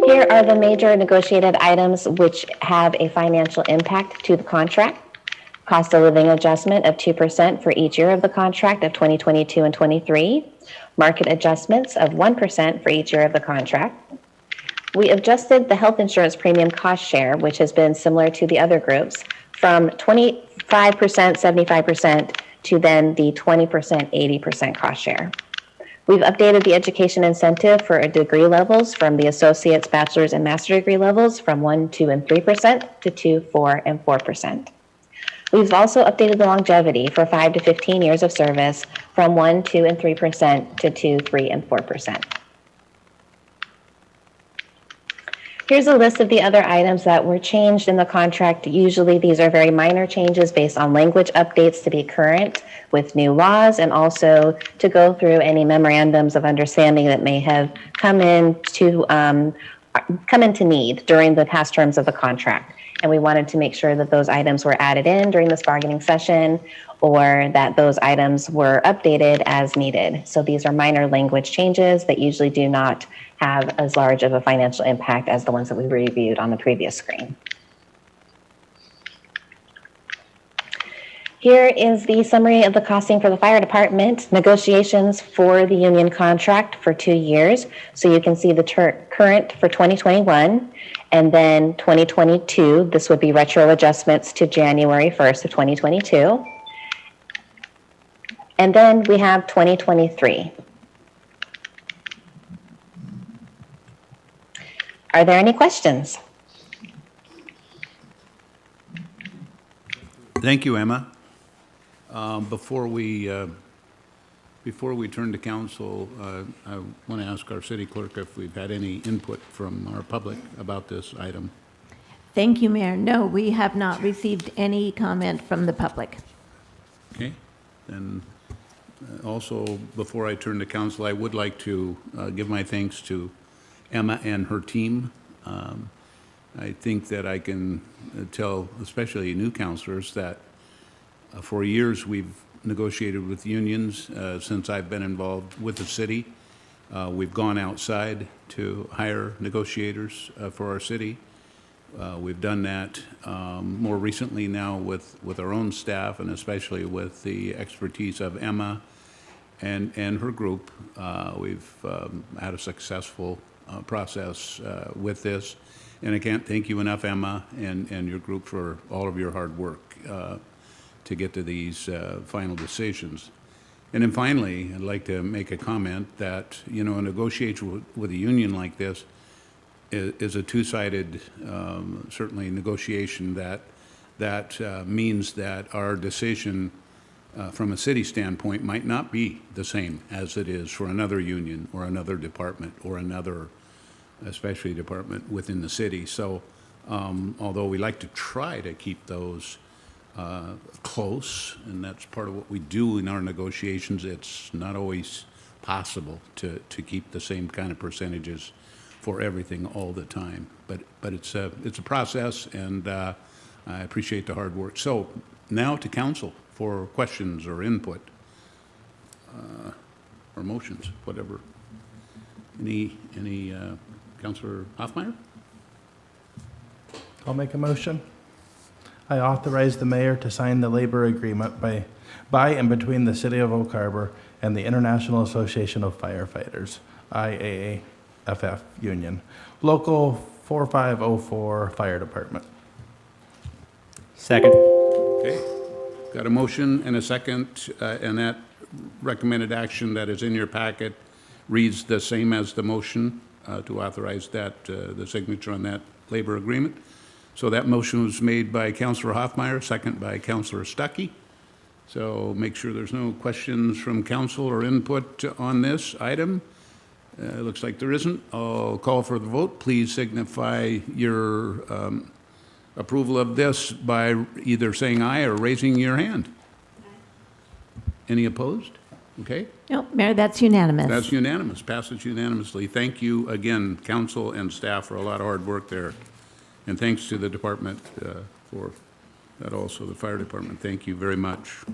Here are the major negotiated items which have a financial impact to the contract. Cost of living adjustment of 2% for each year of the contract of 2022 and 23. Market adjustments of 1% for each year of the contract. We adjusted the health insurance premium cost share, which has been similar to the other groups, from 25%, 75% to then the 20%, 80% cost share. We've updated the education incentive for degree levels from the associate's, bachelor's, and master degree levels from 1, 2, and 3% to 2, 4, and 4%. We've also updated the longevity for 5 to 15 years of service from 1, 2, and 3% to 2, 3, and 4%. Here's a list of the other items that were changed in the contract. Usually these are very minor changes based on language updates to be current with new laws, and also to go through any memorandums of understanding that may have come into need during the past terms of the contract. And we wanted to make sure that those items were added in during this bargaining session, or that those items were updated as needed. So these are minor language changes that usually do not have as large of a financial impact as the ones that we reviewed on the previous screen. Here is the summary of the costing for the fire department. Negotiations for the union contract for 2 years. So you can see the current for 2021, and then 2022. This would be retro adjustments to January 1st of 2022. And then we have 2023. Are there any questions? Thank you, Emma. Before we turn to council, I want to ask our city clerk if we've had any input from our public about this item. Thank you, Mayor. No, we have not received any comment from the public. Okay. Then also, before I turn to council, I would like to give my thanks to Emma and her team. I think that I can tell, especially new councilors, that for years we've negotiated with unions since I've been involved with the city. We've gone outside to hire negotiators for our city. We've done that more recently now with our own staff, and especially with the expertise of Emma and her group. We've had a successful process with this. And I can't thank you enough, Emma, and your group for all of your hard work to get to these final decisions. And then finally, I'd like to make a comment that, you know, a negotiation with a union like this is a two-sided, certainly, negotiation that means that our decision from a city standpoint might not be the same as it is for another union or another department or another especially department within the city. So although we like to try to keep those close, and that's part of what we do in our negotiations, it's not always possible to keep the same kind of percentages for everything all the time. But it's a process, and I appreciate the hard work. So now to council for questions or input or motions, whatever. Any Councilor Hoffmeyer? I'll make a motion. I authorize the mayor to sign the labor agreement by and between the City of Oak Harbor and the International Association of Firefighters, IAAFF Union, Local 4504 Fire Department. Second. Okay, got a motion and a second, and that recommended action that is in your packet reads the same as the motion to authorize that, the signature on that labor agreement. So that motion was made by Councilor Hoffmeyer, second by Councilor Stuckey. So make sure there's no questions from council or input on this item. Looks like there isn't. I'll call for the vote. Please signify your approval of this by either saying aye or raising your hand. Any opposed? Okay. No, Mayor, that's unanimous. That's unanimous, passes unanimously. Thank you again, council and staff, for a lot of hard work there. And thanks to the department for that also, the fire department. Thank you very much.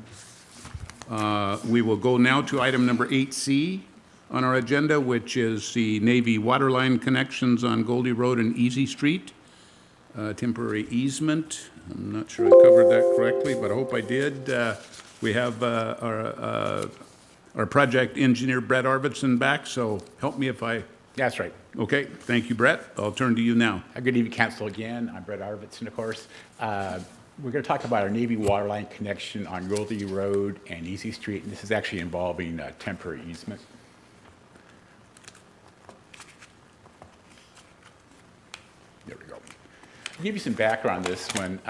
We will go now to item number 8C on our agenda, which is the Navy waterline connections on Goldie Road and Easy Street. Temporary easement. I'm not sure I covered that correctly, but I hope I did. We have our project engineer, Brett Arvidsson, back, so help me if I... That's right. Okay, thank you, Brett. I'll turn to you now. Good evening, council, again. I'm Brett Arvidsson, of course. We're going to talk about our Navy waterline connection on Goldie Road and Easy Street, and this is actually involving temporary easement. There we go. To give you some background on this one,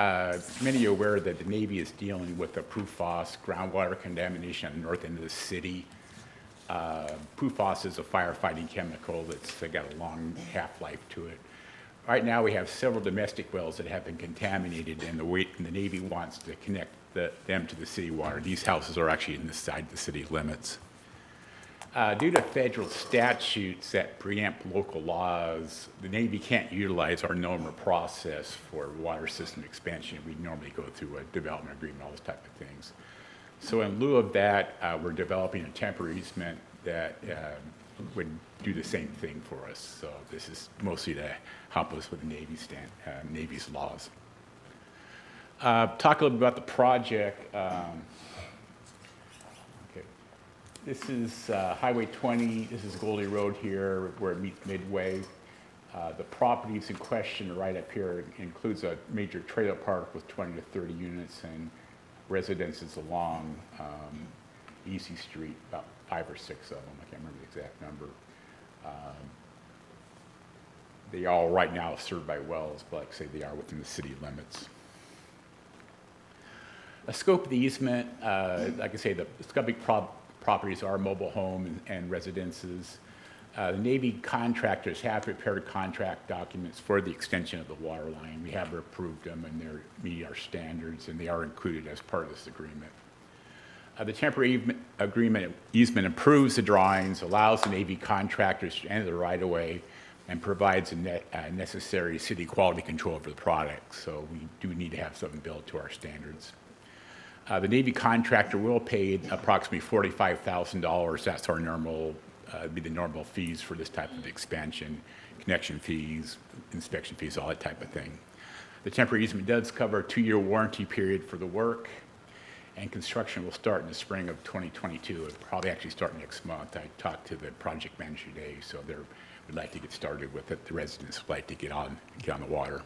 many of you are aware that the Navy is dealing with the PFOS groundwater contamination on the north end of the city. PFOS is a firefighting chemical that's got a long half-life to it. Right now, we have several domestic wells that have been contaminated, and the Navy wants to connect them to the city water. These houses are actually inside the city limits. Due to federal statutes that preempt local laws, the Navy can't utilize our normal process for water system expansion. We normally go through a development agreement, all those type of things. So in lieu of that, we're developing a temporary easement that would do the same thing for us. So this is mostly to help us with the Navy's laws. Talk a little bit about the project. Okay. This is Highway 20. This is Goldie Road here where it meets Midway. The properties in question right up here includes a major trailer park with 20 to 30 units and residences along Easy Street, about 5 or 6 of them. I can't remember the exact number. They all right now are served by wells, but like I say, they are within the city limits. The scope of the easement, like I say, the big properties are mobile homes and residences. The Navy contractors have prepared contract documents for the extension of the water line. We have approved them, and they're meeting our standards, and they are included as part of this agreement. The temporary easement improves the drawings, allows the Navy contractors to enter the right-of-way, and provides a necessary city quality control over the product. So we do need to have something built to our standards. The Navy contractor will pay approximately $45,000. That's our normal, be the normal fees for this type of expansion, connection fees, inspection fees, all that type of thing. The temporary easement does cover a 2-year warranty period for the work, and construction will start in the spring of 2022. It'll probably actually start next month. I talked to the project manager today, so we'd like to get started with it. The residents would like to get on the water.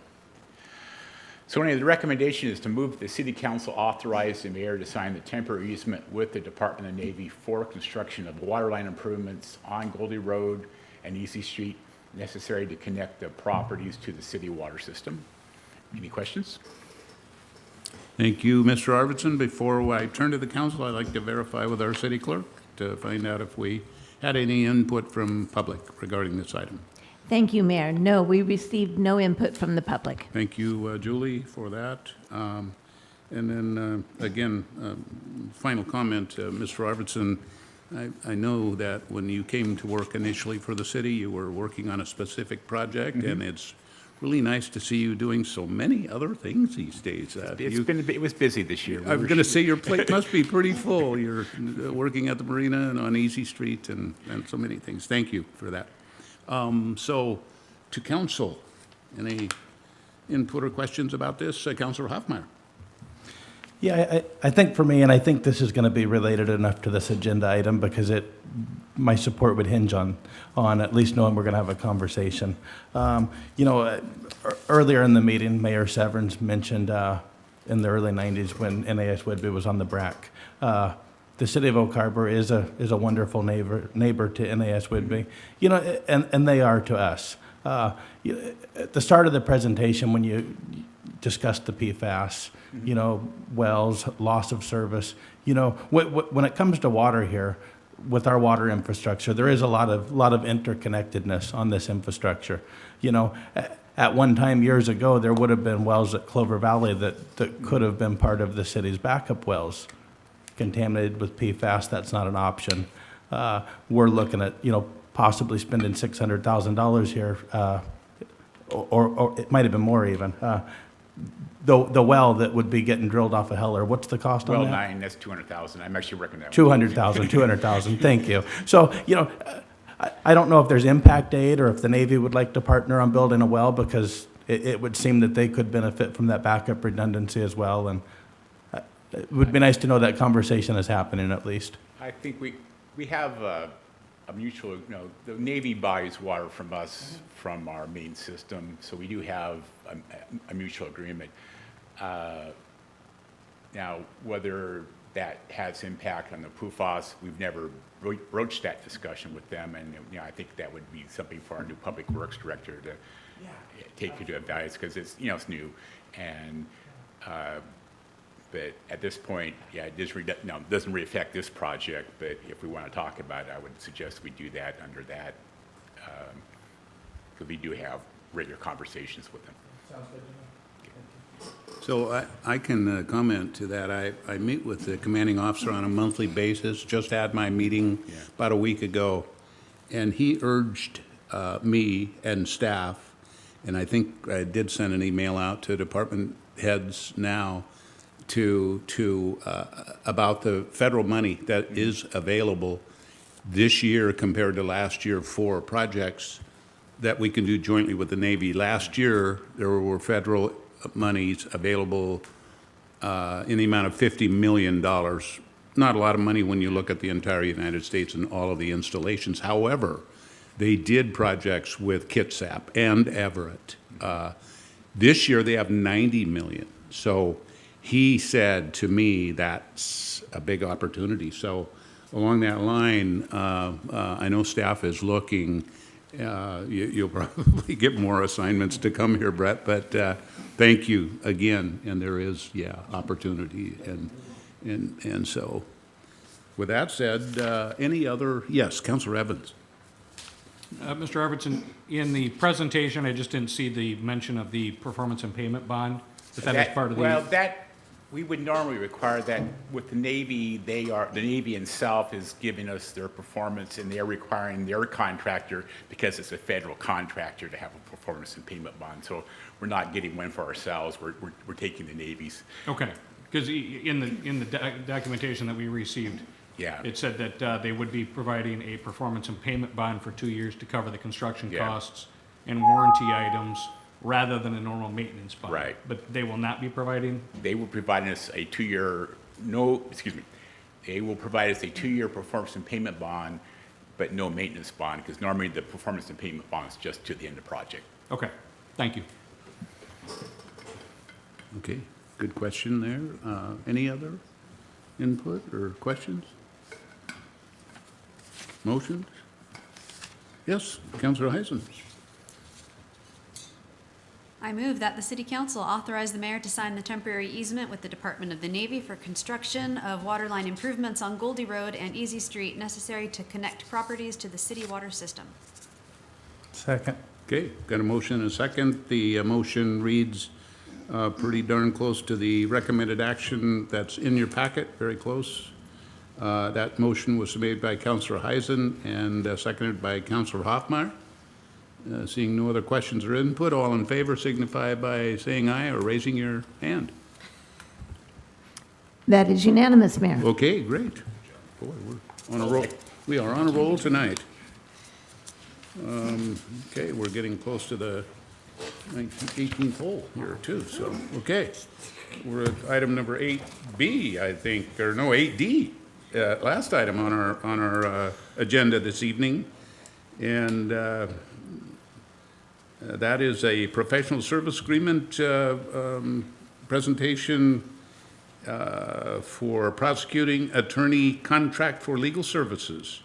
So anyway, the recommendation is to move the City Council authorize the mayor to sign the temporary easement with the Department of the Navy for construction of waterline improvements on Goldie Road and Easy Street necessary to connect the properties to the city water system. Any questions? Thank you, Mr. Arvidsson. Before I turn to the council, I'd like to verify with our city clerk to find out if we had any input from public regarding this item. Thank you, Mayor. No, we received no input from the public. Thank you, Julie, for that. And then, again, final comment, Mr. Arvidsson, I know that when you came to work initially for the city, you were working on a specific project, and it's really nice to see you doing so many other things these days. It was busy this year. I'm going to say your plate must be pretty full. You're working at the Marina and on Easy Street and so many things. Thank you for that. So, to council, any input or questions about this? Councilor Hoffmeyer? Yeah, I think for me, and I think this is going to be related enough to this agenda item because my support would hinge on at least knowing we're going to have a conversation. Earlier in the meeting, Mayor Severns mentioned in the early 90s when NAS Whidbey was on the BRAC. The city of Oak Harbor is a wonderful neighbor to NAS Whidbey, and they are to us. At the start of the presentation, when you discussed the PFAS, wells, loss of service, when it comes to water here, with our water infrastructure, there is a lot of interconnectedness on this infrastructure. At one time years ago, there would have been wells at Clover Valley that could have been part of the city's backup wells. Contaminated with PFAS, that's not an option. We're looking at, possibly spending $600,000 here, or it might have been more even. The well that would be getting drilled off of Heller, what's the cost on Well, that? 9, that's 200,000. I'm actually working that one. 200,000, thank you. So, I don't know if there's impact aid or if the Navy would like to partner on building a well because it would seem that they could benefit from that backup redundancy as well. And it would be nice to know that conversation is happening at least. I think we have a mutual, the Navy buys water from us from our main system, so we do have a mutual agreement. Now, whether that has impact on the PFAS, we've never broached that discussion with them, and I think that would be something for our new Public Works Director to take into advice because it's it's new, and but at this point, it doesn't really affect this project. But if we want to talk about it, I would suggest we do that under that because we do have regular conversations with them. Sounds good to me. So I can comment to that. I meet with the commanding officer on a monthly basis, just had my meeting about a week ago, and he urged me and staff, and I think I did send an email out to department heads now about the federal money that is available this year compared to last year for projects that we can do jointly with the Navy. Last year, there were federal monies available in the amount of $50 million. Not a lot of money when you look at the entire United States and all of the installations. However, they did projects with Kitsap and Everett. This year, they have $90 million. So he said to me, that's a big opportunity. So along that line, I know staff is looking. You'll probably get more assignments to come here, Brett, but thank you again. And there is, opportunity. And so with that said, any other, yes, Councilor Evans. Mr. Arvidsson, in the presentation, I just didn't see the mention of the performance and payment bond, but that is part of the... Well, we would normally require that with the Navy. The Navy itself is giving us their performance, and they're requiring their contractor, because it's a federal contractor, to have a performance and payment bond. So we're not getting one for ourselves. We're taking the Navy's. Okay, because in the documentation that we received, it said that they would be providing a performance and payment bond for 2 years to cover the construction costs and warranty items, rather than a normal maintenance bond. Right. But they will not be providing? They will provide us a 2-year, they will provide us a 2-year performance and payment bond, but no maintenance bond, because normally the performance and payment bond is just to the end of the project. Okay, thank you. Okay, good question there. Any other input or questions? Motions? Yes, Councilor Hanson. I move that the City Council authorize the mayor to sign the temporary easement with the Department of the Navy for construction of waterline improvements on Goldie Road and Easy Street necessary to connect properties to the city water system. Second. Okay, got a motion and a second. The motion reads pretty darn close to the recommended action that's in your packet, very close. That motion was made by Councillor Hanson and seconded by Councillor Hoffmeyer. Seeing no other questions or input, all in favor signify by saying aye or raising your hand. That is unanimous, Mayor. Okay, great. Boy, we're on a roll. We are on a roll tonight. Okay, we're getting close to the 18th hole here too, so, okay. We're at item number 8B, I think, or no, 8D. Last item on our agenda this evening. And that is a professional service agreement presentation for prosecuting attorney contract for legal services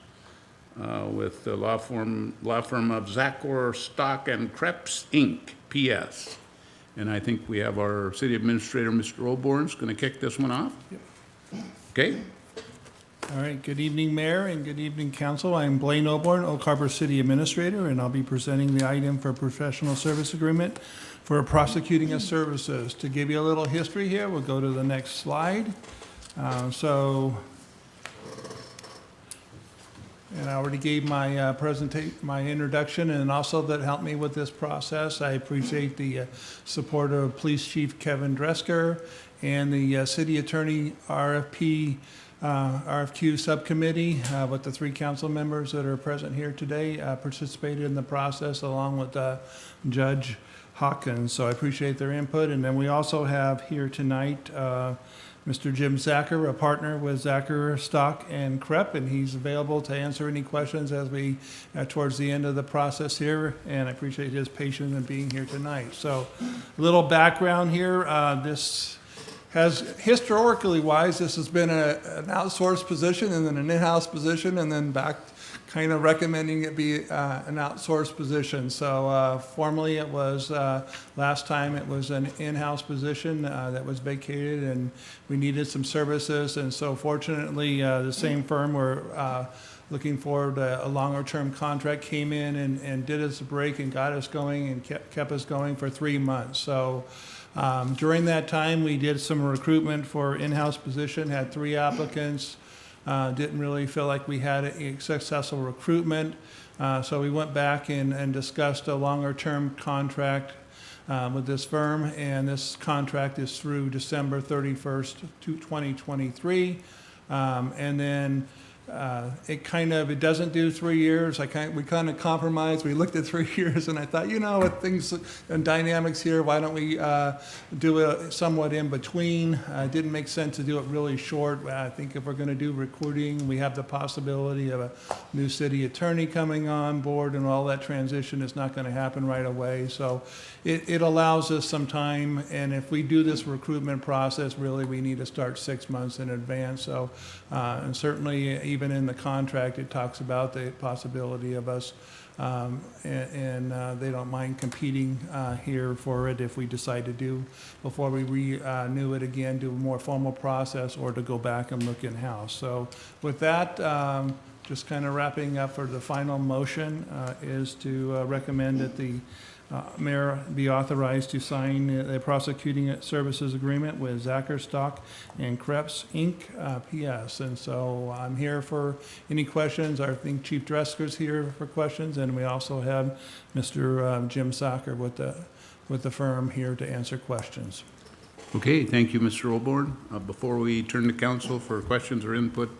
with the law firm of Zachor, Stock and Krepps, Inc., P.S. And I think we have our city administrator, Mr. Olborn's going to kick this one off. Okay? All right, good evening, Mayor, and good evening, Council. I'm Blaine Olborn, Oak Harbor City Administrator, and I'll be presenting the item for professional service agreement for prosecuting of services. To give you a little history here, we'll go to the next slide. And I already gave my my introduction, and also that helped me with this process. I appreciate the support of Police Chief Kevin Dresker and the City Attorney RFQ Subcommittee with the 3 council members that are present here today, participated in the process along with Judge Hawkins. So I appreciate their input. And then we also have here tonight Mr. Jim Zachor, a partner with Zachor, Stock and Krepps, and he's available to answer any questions as we towards the end of the process here. And I appreciate his patience in being here tonight. So a little background here. This has, historically wise, this has been an outsourced position and then an in-house position, and then back kind of recommending it be an outsourced position. So formerly it was, last time it was an in-house position that was vacated, and we needed some services. And so fortunately, the same firm we're looking forward to a longer term contract came in and did us a break and got us going and kept us going for 3 months. So during that time, we did some recruitment for in-house position, had 3 applicants. Didn't really feel like we had a successful recruitment. So we went back and discussed a longer term contract with this firm, and this contract is through December 31st, 2023. And then it doesn't do 3 years. We kind of compromised. We looked at 3 years, and I thought, with things and dynamics here, why don't we do it somewhat in between? It didn't make sense to do it really short. I think if we're going to do recruiting, we have the possibility of a new city attorney coming on board, and all that transition is not going to happen right away. So it allows us some time, and if we do this recruitment process, really we need to start 6 months in advance. So, and certainly even in the contract, it talks about the possibility of us, and they don't mind competing here for it if we decide to do, before we renew it again, do a more formal process, or to go back and look in-house. So with that, just kind of wrapping up, for the final motion is to recommend that the mayor be authorized to sign the prosecuting services agreement with Zachor, Stock and Krepps, Inc., P.S. And so I'm here for any questions. I think Chief Dresker's here for questions, and we also have Mr. Jim Zachor with the firm here to answer questions. Okay, thank you, Mr. Olborn. Before we turn to council for questions or input,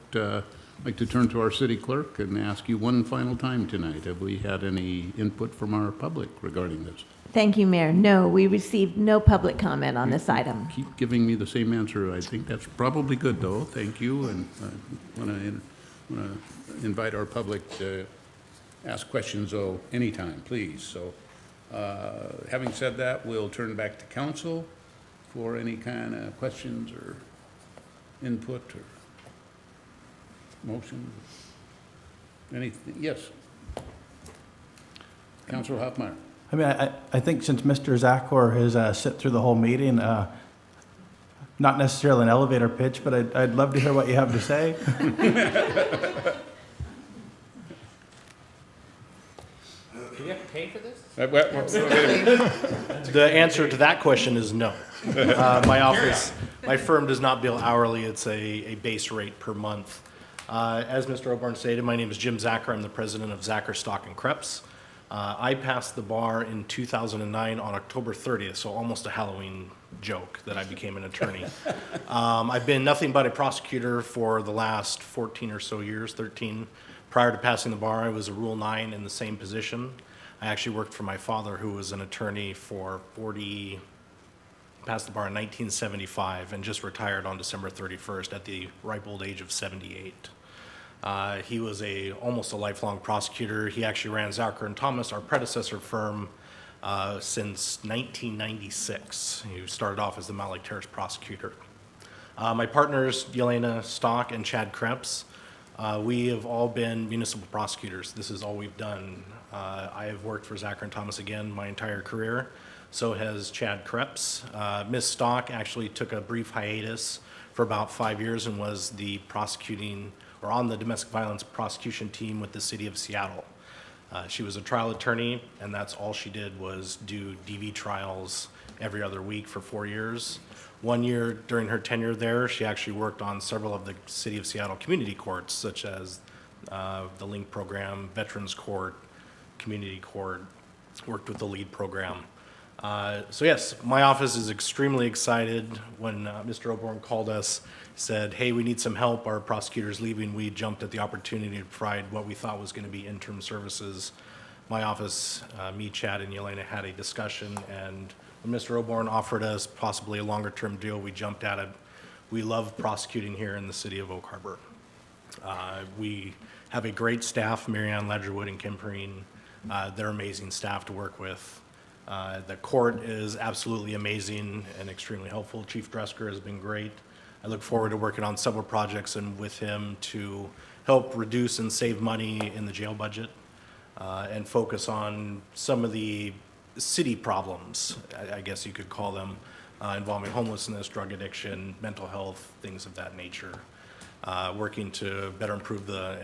I'd like to turn to our city clerk and ask you one final time tonight. Have we had any input from our public regarding this? Thank you, Mayor. No, we received no public comment on this item. Keep giving me the same answer. I think that's probably good, though. Thank you, and I want to invite our public to ask questions, though, anytime, please. So having said that, we'll turn back to council for any kind of questions or input or motion? Anything? Yes. Councilor Hoffmeyer. I mean, I think since Mr. Zachor has sit through the whole meeting, not necessarily an elevator pitch, but I'd love to hear what you have to say. Do we have to pay for this? The answer to that question is no. My firm does not bill hourly. It's a base rate per month. As Mr. Oborn stated, my name is Jim Zachor. I'm the president of Zachor, Stock, and Krepps. I passed the bar in 2009 on October 30th, so almost a Halloween joke that I became an attorney. I've been nothing but a prosecutor for the last 14 or so years, 13. Prior to passing the bar, I was a Rule 9 in the same position. I actually worked for my father, who was an attorney for passed the bar in 1975 and just retired on December 31st at the ripe old age of 78. He was almost a lifelong prosecutor. He actually ran Zachor and Thomas, our predecessor firm, since 1996. He started off as the Malik Terrace prosecutor. My partners, Yelena Stock and Chad Krepps, we have all been municipal prosecutors. This is all we've done. I have worked for Zachor and Thomas again my entire career. So has Chad Krepps. Ms. Stock actually took a brief hiatus for about 5 years and was the prosecuting or on the domestic violence prosecution team with the city of Seattle. She was a trial attorney, and that's all she did was do DV trials every other week for 4 years. 1 year during her tenure there, she actually worked on several of the city of Seattle community courts, such as the LINK program, Veterans Court, Community Court, worked with the LEAD program. So yes, my office is extremely excited. When Mr. Oborn called us, said, hey, we need some help, our prosecutor's leaving, we jumped at the opportunity to provide what we thought was going to be interim services. My office, me, Chad, and Yelena had a discussion, and when Mr. Oborn offered us possibly a longer-term deal, we jumped at it. We love prosecuting here in the city of Oak Harbor. We have a great staff, Marianne Ledgerwood and Kim Perrine. They're amazing staff to work with. The court is absolutely amazing and extremely helpful. Chief Dresker has been great. I look forward to working on several projects and with him to help reduce and save money in the jail budget and focus on some of the city problems, I guess you could call them, involving homelessness, drug addiction, mental health, things of that nature, working to better improve the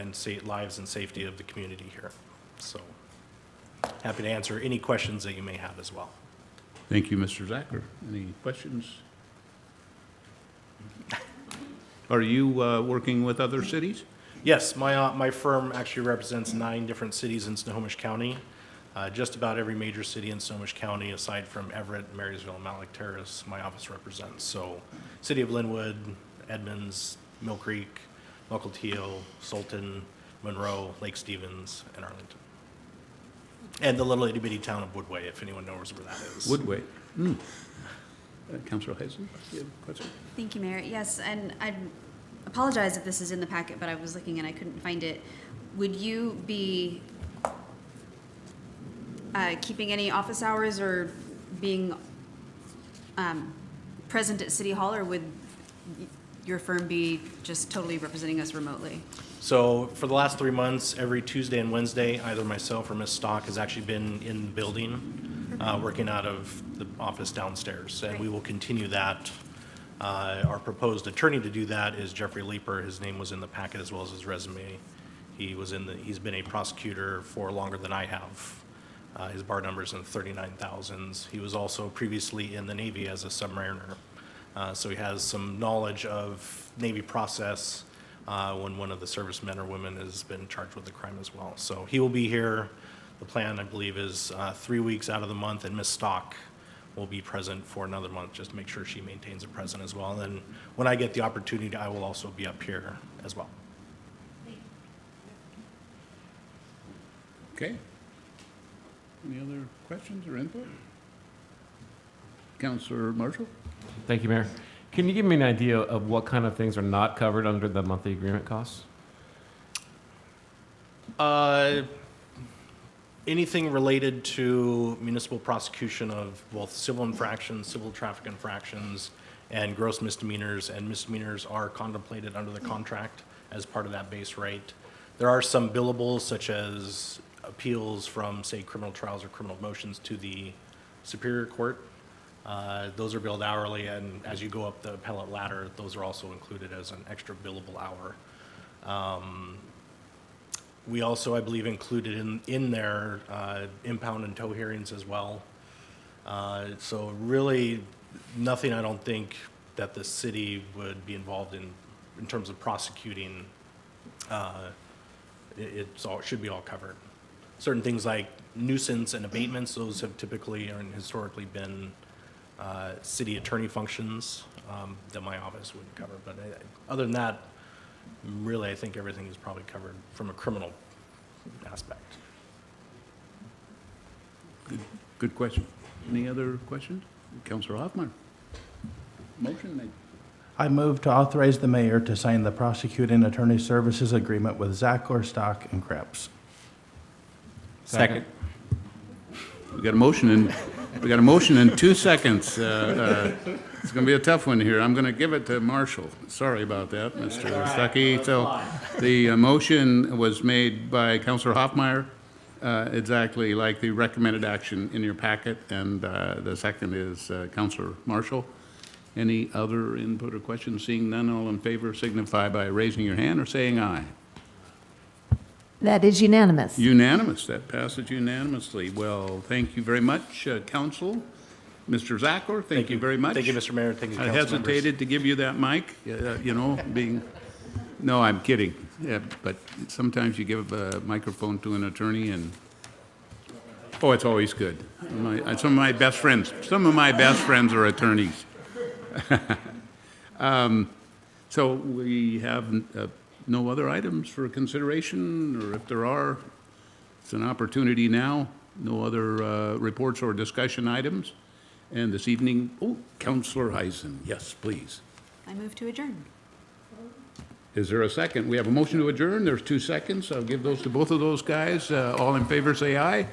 lives and safety of the community here. So happy to answer any questions that you may have as well. Thank you, Mr. Zachor. Any questions? Are you working with other cities? Yes, my firm actually represents 9 different cities in Snohomish County. Just about every major city in Snohomish County, aside from Everett, Marysville, and Malik Terrace, my office represents. So, City of Linwood, Edmonds, Mill Creek, Mukilteo, Sultan, Monroe, Lake Stevens, and Arlington. And the little itty-bitty town of Whidbey, if anyone knows where that is. Whidbey. Councilor Hanson, do you have a question? Thank you, Mayor. Yes, and I apologize if this is in the packet, but I was looking and I couldn't find it. Would you be keeping any office hours or being present at City Hall, or would your firm be just totally representing us remotely? So for the last 3 months, every Tuesday and Wednesday, either myself or Ms. Stock has actually been in the building, working out of the office downstairs, and we will continue that. Our proposed attorney to do that is Jeffrey Leeper. His name was in the packet as well as his resume. He's been a prosecutor for longer than I have. His bar number's in the 39,000s. He was also previously in the Navy as a submariner. So he has some knowledge of Navy process when one of the servicemen or women has been charged with a crime as well. So he will be here. The plan, I believe, is 3 weeks out of the month, and Ms. Stock will be present for another month, just to make sure she maintains a presence as well. And then when I get the opportunity, I will also be up here as well. Okay. Any other questions or input? Councilor Marshall? Thank you, Mayor. Can you give me an idea of what kind of things are not covered under the monthly agreement costs? Anything related to municipal prosecution of both civil infractions, civil traffic infractions, and gross misdemeanors, and misdemeanors are contemplated under the contract as part of that base rate. There are some billables, such as appeals from, say, criminal trials or criminal motions to the Superior Court. Those are billed hourly, and as you go up the appellate ladder, those are also included as an extra billable hour. We also, I believe, included in there impound and tow hearings as well. So really, nothing I don't think that the city would be involved in terms of prosecuting it should be all covered. Certain things like nuisance and abatements, those have typically and historically been city attorney functions that my office wouldn't cover. But other than that, really, I think everything is probably covered from a criminal aspect. Good question. Any other questions? Councilor Hoffmeyer? Motion made. I move to authorize the mayor to sign the prosecuting attorney services agreement with Zachor, Stock, and Krepps. Second. We got a motion in 2 seconds. It's going to be a tough one here. I'm going to give it to Marshall. Sorry about that, Mr. Stuckey. So the motion was made by Councilor Hoffmeyer, exactly like the recommended action in your packet, and the second is Councilor Marshall. Any other input or questions? Seeing none, all in favor signify by raising your hand or saying aye. That is unanimous. Unanimous. That passes unanimously. Well, thank you very much, Council. Mr. Zachor, thank you very much. Thank you, Mr. Mayor. Thank you, I council members. hesitated to give you that mic, no, I'm kidding. Yeah, but sometimes you give a microphone to an attorney and, oh, it's always good. Some of my best friends are attorneys. So we have no other items for consideration, or if there are, it's an opportunity now. No other reports or discussion items. And this evening, Councilor Hanson, yes, please. I move to adjourn. Is there a second? We have a motion to adjourn. There's 2 seconds. I'll give those to both of those guys. All in favor, say aye.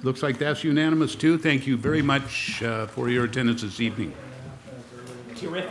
Looks like that's unanimous too. Thank you very much for your attendance this evening.